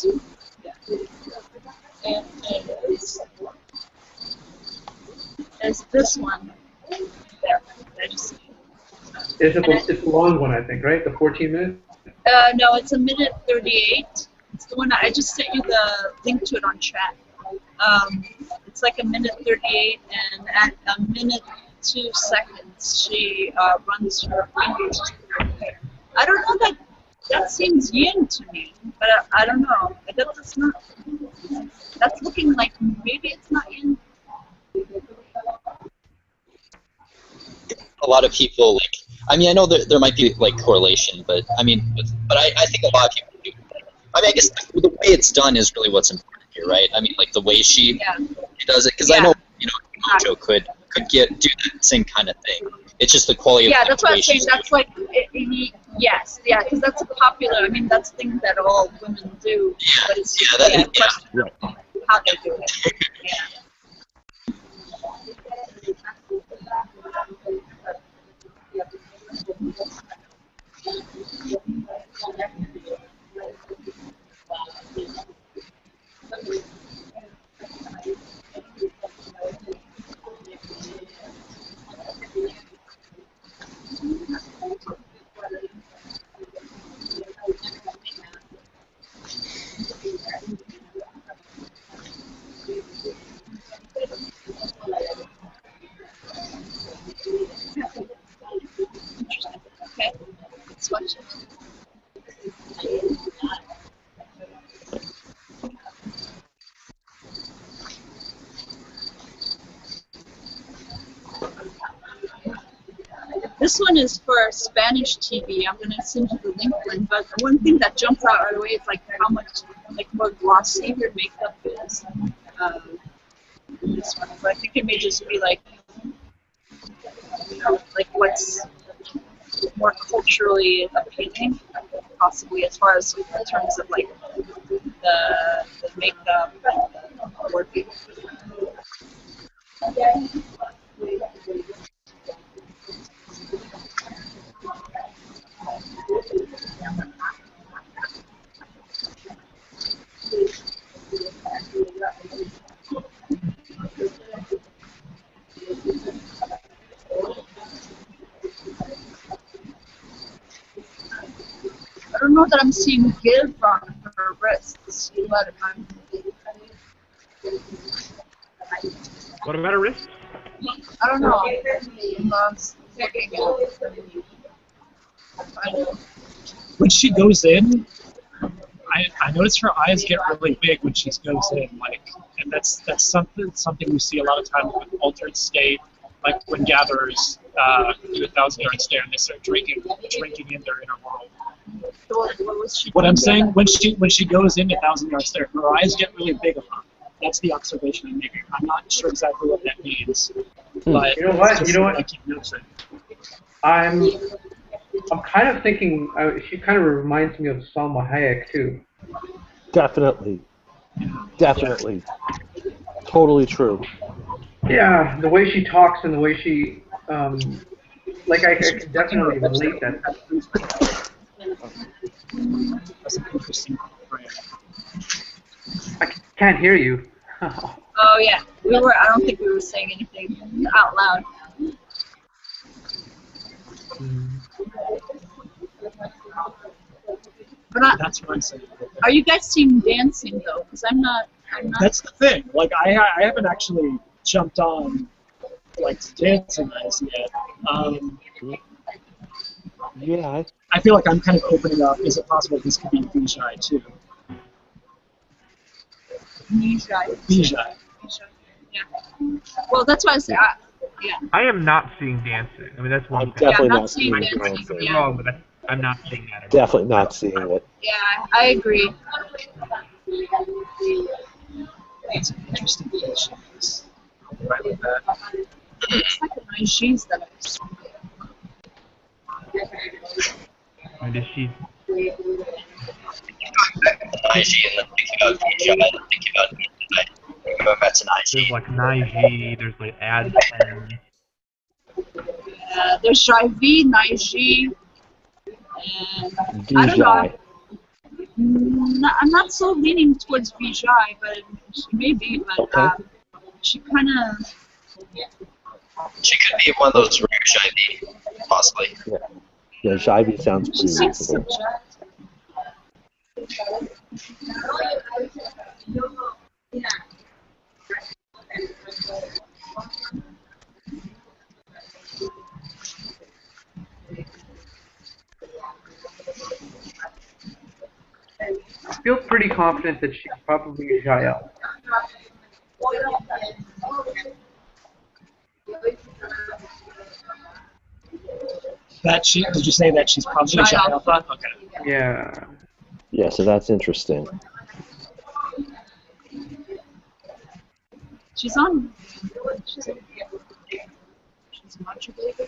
Yeah. And there's this one there. I just, It's the long one, I think, right? The 14 minutes. no, it's a minute 38. It's the one I just sent you the link to it on chat. It's like a minute 38, and at a minute 2 seconds, she runs her fingers through her hair. I don't know that seems yin to me, but I don't know. That's not. That's looking like maybe it's not yin. A lot of people like. I mean, I know there might be like correlation, but I mean, but I think a lot of people do. I mean, I guess the way it's done is really what's important here, right? I mean, like the way she does it, because I know Mojo could do that same kind of thing. It's just the quality of that's what I'm saying. That's like yes, because that's a popular. I mean, that's things that all women do. But it's how they do it. Yeah. Okay, let's watch it. This one is for Spanish TV. I'm gonna send you the link one. But one thing that jumps out right away is like how much more glossy her makeup is. This one, so I think it may just be like like what's more culturally appealing, possibly as far as in terms of like the makeup and the working. I don't know that I'm seeing give on her wrists, but What about her wrist? I don't know. When she goes in, I notice her eyes get really big when she goes in, like, and that's something we see a lot of times with altered state, like when gatherers do 1,000-yard stare and they start drinking in their inner world. What I'm saying, when she goes into 1,000-yard stare, her eyes get really big on her. That's the observation I'm making. I'm not sure exactly what that means, but you know what? I keep noticing. I'm kind of thinking she kind of reminds me of Salma Hayek too. Definitely. Totally true. Yeah, the way she talks and the way she, like I can definitely relate that. That's an interesting brand. I can't hear you. Oh yeah, I don't think we were saying anything out loud. But that's what I'm saying. Are you guys seeing dancing though? Because I'm not. That's the thing. Like I haven't actually jumped on like dancing as yet. Yeah. I feel like I'm kind of opening up. Is it possible this could be Bijai too? Bijai. Yeah. Well, that's why I say. Yeah. I am not seeing dancing. I mean, that's one I'm thing. definitely I'm not seeing dancing. dancing. I'm wrong, but I'm not seeing that. Definitely not seeing it. Yeah, I agree. It's an interesting piece. Right with that. It's like a nice shoes that I've seen. And is she? Naiji, and then thinking about Bijai, and then thinking about Bijai. Going back to Naiji. There's like Naiji. There's like Ad. There's Shaivi, Naiji, and I don't know. I'm not so leaning towards Vijay, but she may be. But Okay. she kind of. She could be one of those rare shiny, possibly. Yeah, Jivey sounds She pretty seems reasonable. subject. I feel pretty confident that she's probably Jael. Did you say that she's probably Shy Alpha? Okay. Yeah. Yeah, so that's interesting. She's on. She's modulating.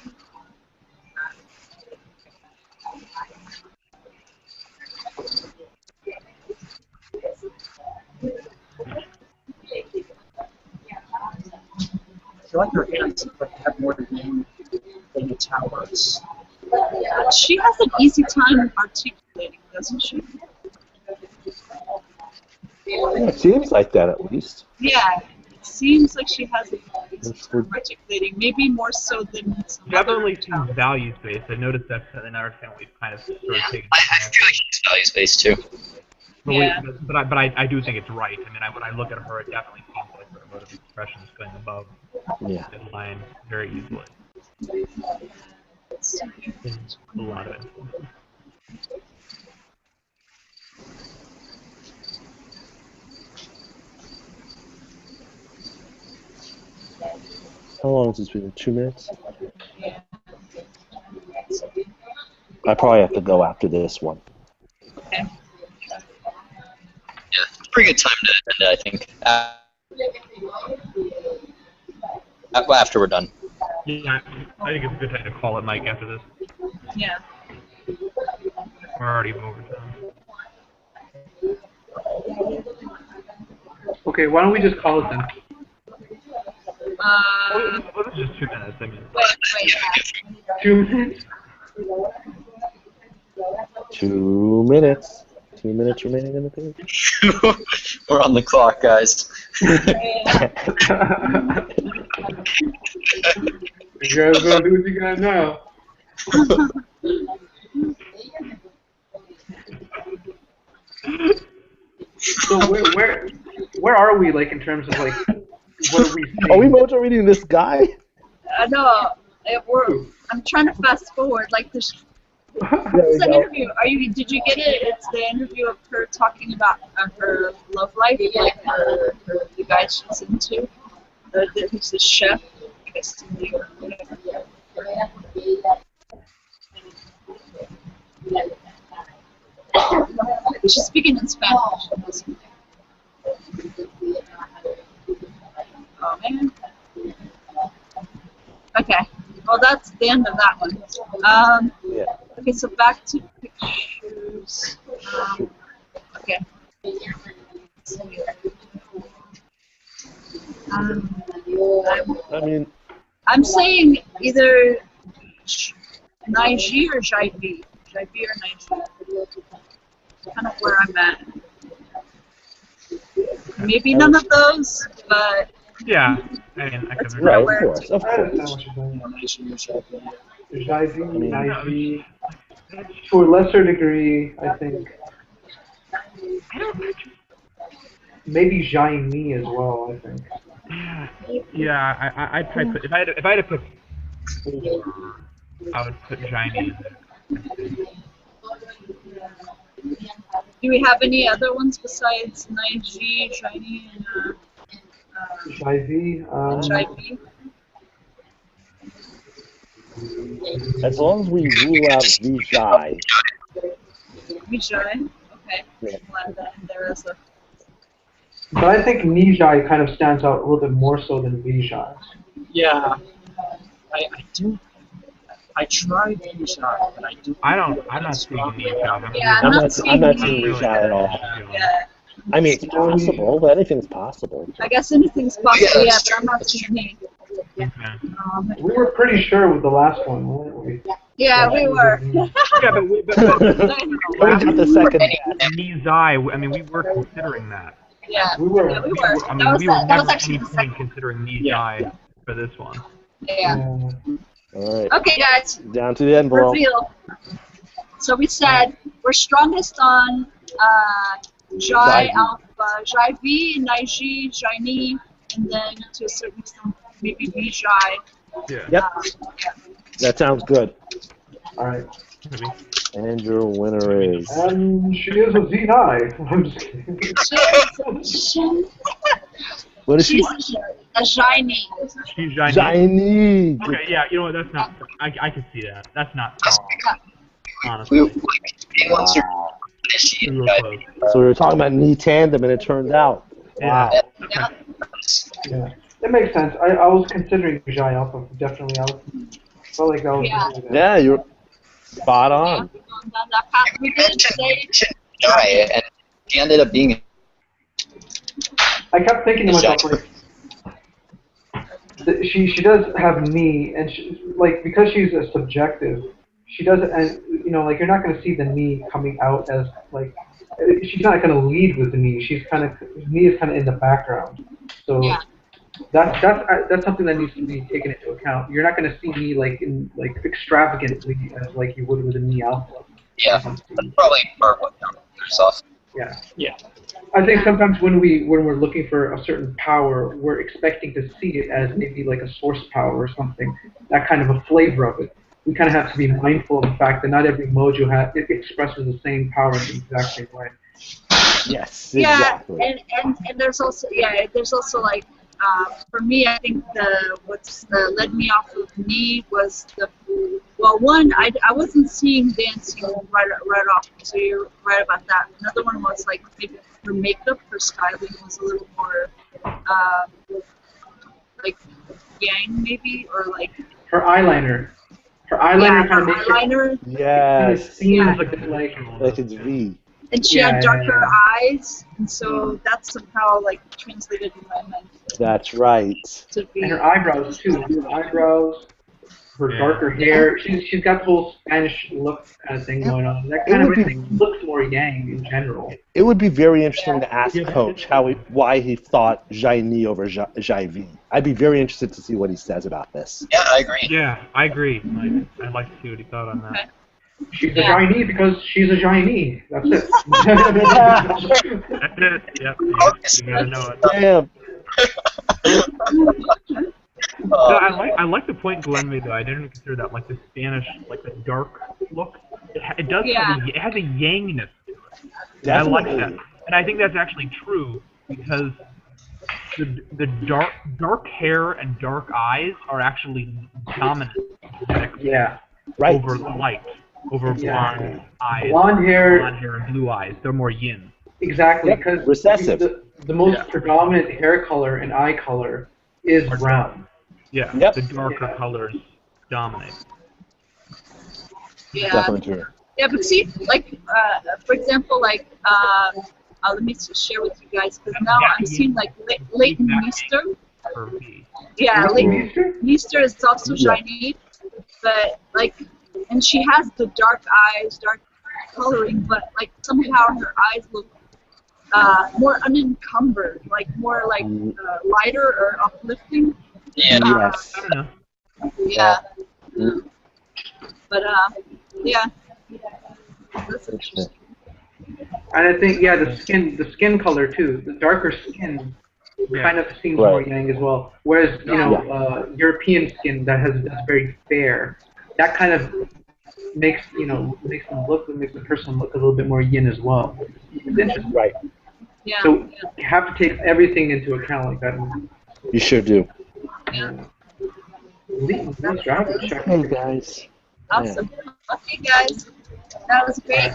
I feel like her hands have more to do than the towers. She has an easy time articulating, doesn't she? Yeah, it seems like that at least. Yeah, it seems like she has an easy time articulating. Maybe more so than some Definitely other seems values based. I noticed that in our family we've kind of started taking. I feel like she's values based too. But, Yeah. but I do think it's right. I mean, when I look at her, it definitely seems like her mode of expression is going above Yeah. this line very easily. There's a lot of influence. How long has this been? 2 minutes? I probably have to go after this one. Okay. Yeah, it's a pretty good time to end it, I think. After we're done. Yeah, I think it's a good time to call it, Mike, after this. Yeah. We're already over time. Okay, why don't we just call it then? Well, this is just 2 minutes. I mean, Wait. 2 minutes? 2 minutes. 2 minutes remaining in the thing. We're on the clock, guys. You guys gotta do what you gotta know. So where are we, like, in terms of, like, what are we seeing? Are we mojo reading this guy? No, I'm trying to fast forward. Like this. There we It's an go. interview. Did you get it? It's the interview of her talking about her love life, like the guy she's into. Who's the chef? I guess in New York, whatever. She's speaking in Spanish. Oh man. Okay. Well, that's the end of that one. Yeah. Okay, so back to pictures. Okay. I mean, I'm saying either Naiji or Jaibi. Jaibi or Naiji. Kind of where I'm at. Maybe none of those, but yeah. I mean, I That's could right, where of course, of I course. understand what you're saying. Yeah. Jaivi, Naiji, to a lesser degree, I think. Maybe Jaime as well, I think. Yeah, I'd probably put, if I had to put 4, I would put Jaime in there. do we have any other ones besides Naiji, Shiny, and Jaivi, Jaibi? As long as we rule out Vijay. Vijay? Okay. Yeah. We'll add that in there as a... but I think Nijai kind of stands out a little bit more so than Vijay. Yeah. I do. I tried Vijay, but I do. I'm not seeing Nisha. Yeah, I'm not not seeing seeing any. Vijay at all. Yeah. I mean, it's possible, but anything's possible. I guess anything's possible, yeah, but I'm not seeing any. Okay. We were pretty sure with the last one, weren't we? Yeah, we were. Yeah, but We got the second. Ni Zai, I mean, we were considering that. Yeah, We were. yeah, we were. I mean, That was, we were that never was at actually any the point second. considering Ni Yeah. Zai for this one. Yeah. All right. Okay, guys. Down to the envelope. Reveal. So we said we're strongest on Jai Jai. Alpha, Jai V, Nai Ji, Jai Ni, and then to a certain extent maybe V Jai. Yeah. Yep. Yeah. That sounds good. All right. Maybe. And your winner is. And she is a Z9. I'm just kidding. What is she? She's a Jai-Ni. She's Zai. Shiny. Okay, yeah, you know what, that's not, I can see that. That's not wrong, honestly. Anyone's Wow. Real close. So we were talking about knee tandem, and it turned out. Wow. Yeah. Yeah. It makes sense. I was considering Jai Alpha, definitely. I felt like that was Yeah. really good. Yeah, you're spot on. We did say Jai, and she ended up being. I kept thinking to myself, like, she does have knee, and like, because she's a subjective, she doesn't, and you know, like, you're not going to see the knee coming out as like, she's not going to lead with the knee. She's kind of, knee is kind of in the background. So Yeah. that's something that needs to be taken into account. You're not going to see knee like in like extravagantly as like you would with a knee alpha. Yeah, that's probably part of what throws off. Yeah. Yeah. I think sometimes when we're looking for a certain power, we're expecting to see it as maybe like a source power or something, that kind of a flavor of it. We kind of have to be mindful of the fact that not every mojo it expresses the same power in the exact same way. Yes, yeah, exactly. and there's also like for me I think what's led me off of knee was one I wasn't seeing dancing right off, so you're right about that. Another one was like maybe her makeup, her styling was a little more like yang maybe, or like Her eyeliner. Her eyeliner kind of makes it eyeliner, kind of Yes. seems Yeah. Like it's V. and she had darker eyes, and so that's somehow like translated in my mind That's right. to be. And her eyebrows too. Her eyebrows, her Yeah. darker hair. She's got the whole Spanish look kind of thing going on. That kind It of would be- thing looks more yang in general. It would be very interesting to ask Coach why he thought Jai-Ni over Jai-V. I'd be very interested to see what he says about this. Yeah, I agree. Yeah, I agree. Like, I'd like to see what he thought on that. She's a Chinese because she's a Chinese. That's it. That's it. Yep. You gotta know it. Damn. No, I like the point Glenn made though. I didn't consider that, like the Spanish, like the dark look. It does it has a yanginess to it. And I like that, and I think that's actually true because the dark hair and dark eyes are actually dominant Yeah. Right. over light, over blonde eyes, Blonde hair. and blue eyes. They're more yin. Exactly, Yep, because recessive. the most predominant hair color and eye color is brown. Yeah, Yep. the darker colors dominate. Yeah. Definitely true. Yeah, but see, like, for example, like, let me just share with you guys, because now I'm seeing, like, Leighton Meester. For me. Yeah, Really? Leighton Meester is also Yeah. shiny, but, like, and she has the dark eyes, dark coloring, but, like, somehow her eyes look more unencumbered, like, more, like, lighter or uplifting. Yeah. Yes. I don't know. Yeah. Mm. But, yeah. That's interesting. And I think the skin color too. The darker skin kind of seems Right. more yang as well. Whereas European skin that's very fair, that kind of makes makes the person look a little bit more yin as well. It's interesting. Right. Yeah. So you have to take everything into account like that. You sure do. Yeah. Nice job. Check. Hey guys. Awesome. Okay, guys. That was great.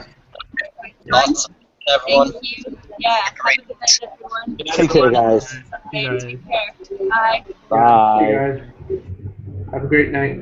Awesome, everyone. Thank you. Yeah. Have a good night, everyone. Take care, guys. Okay, take care. Bye. Bye. Hey guys. Have a great night.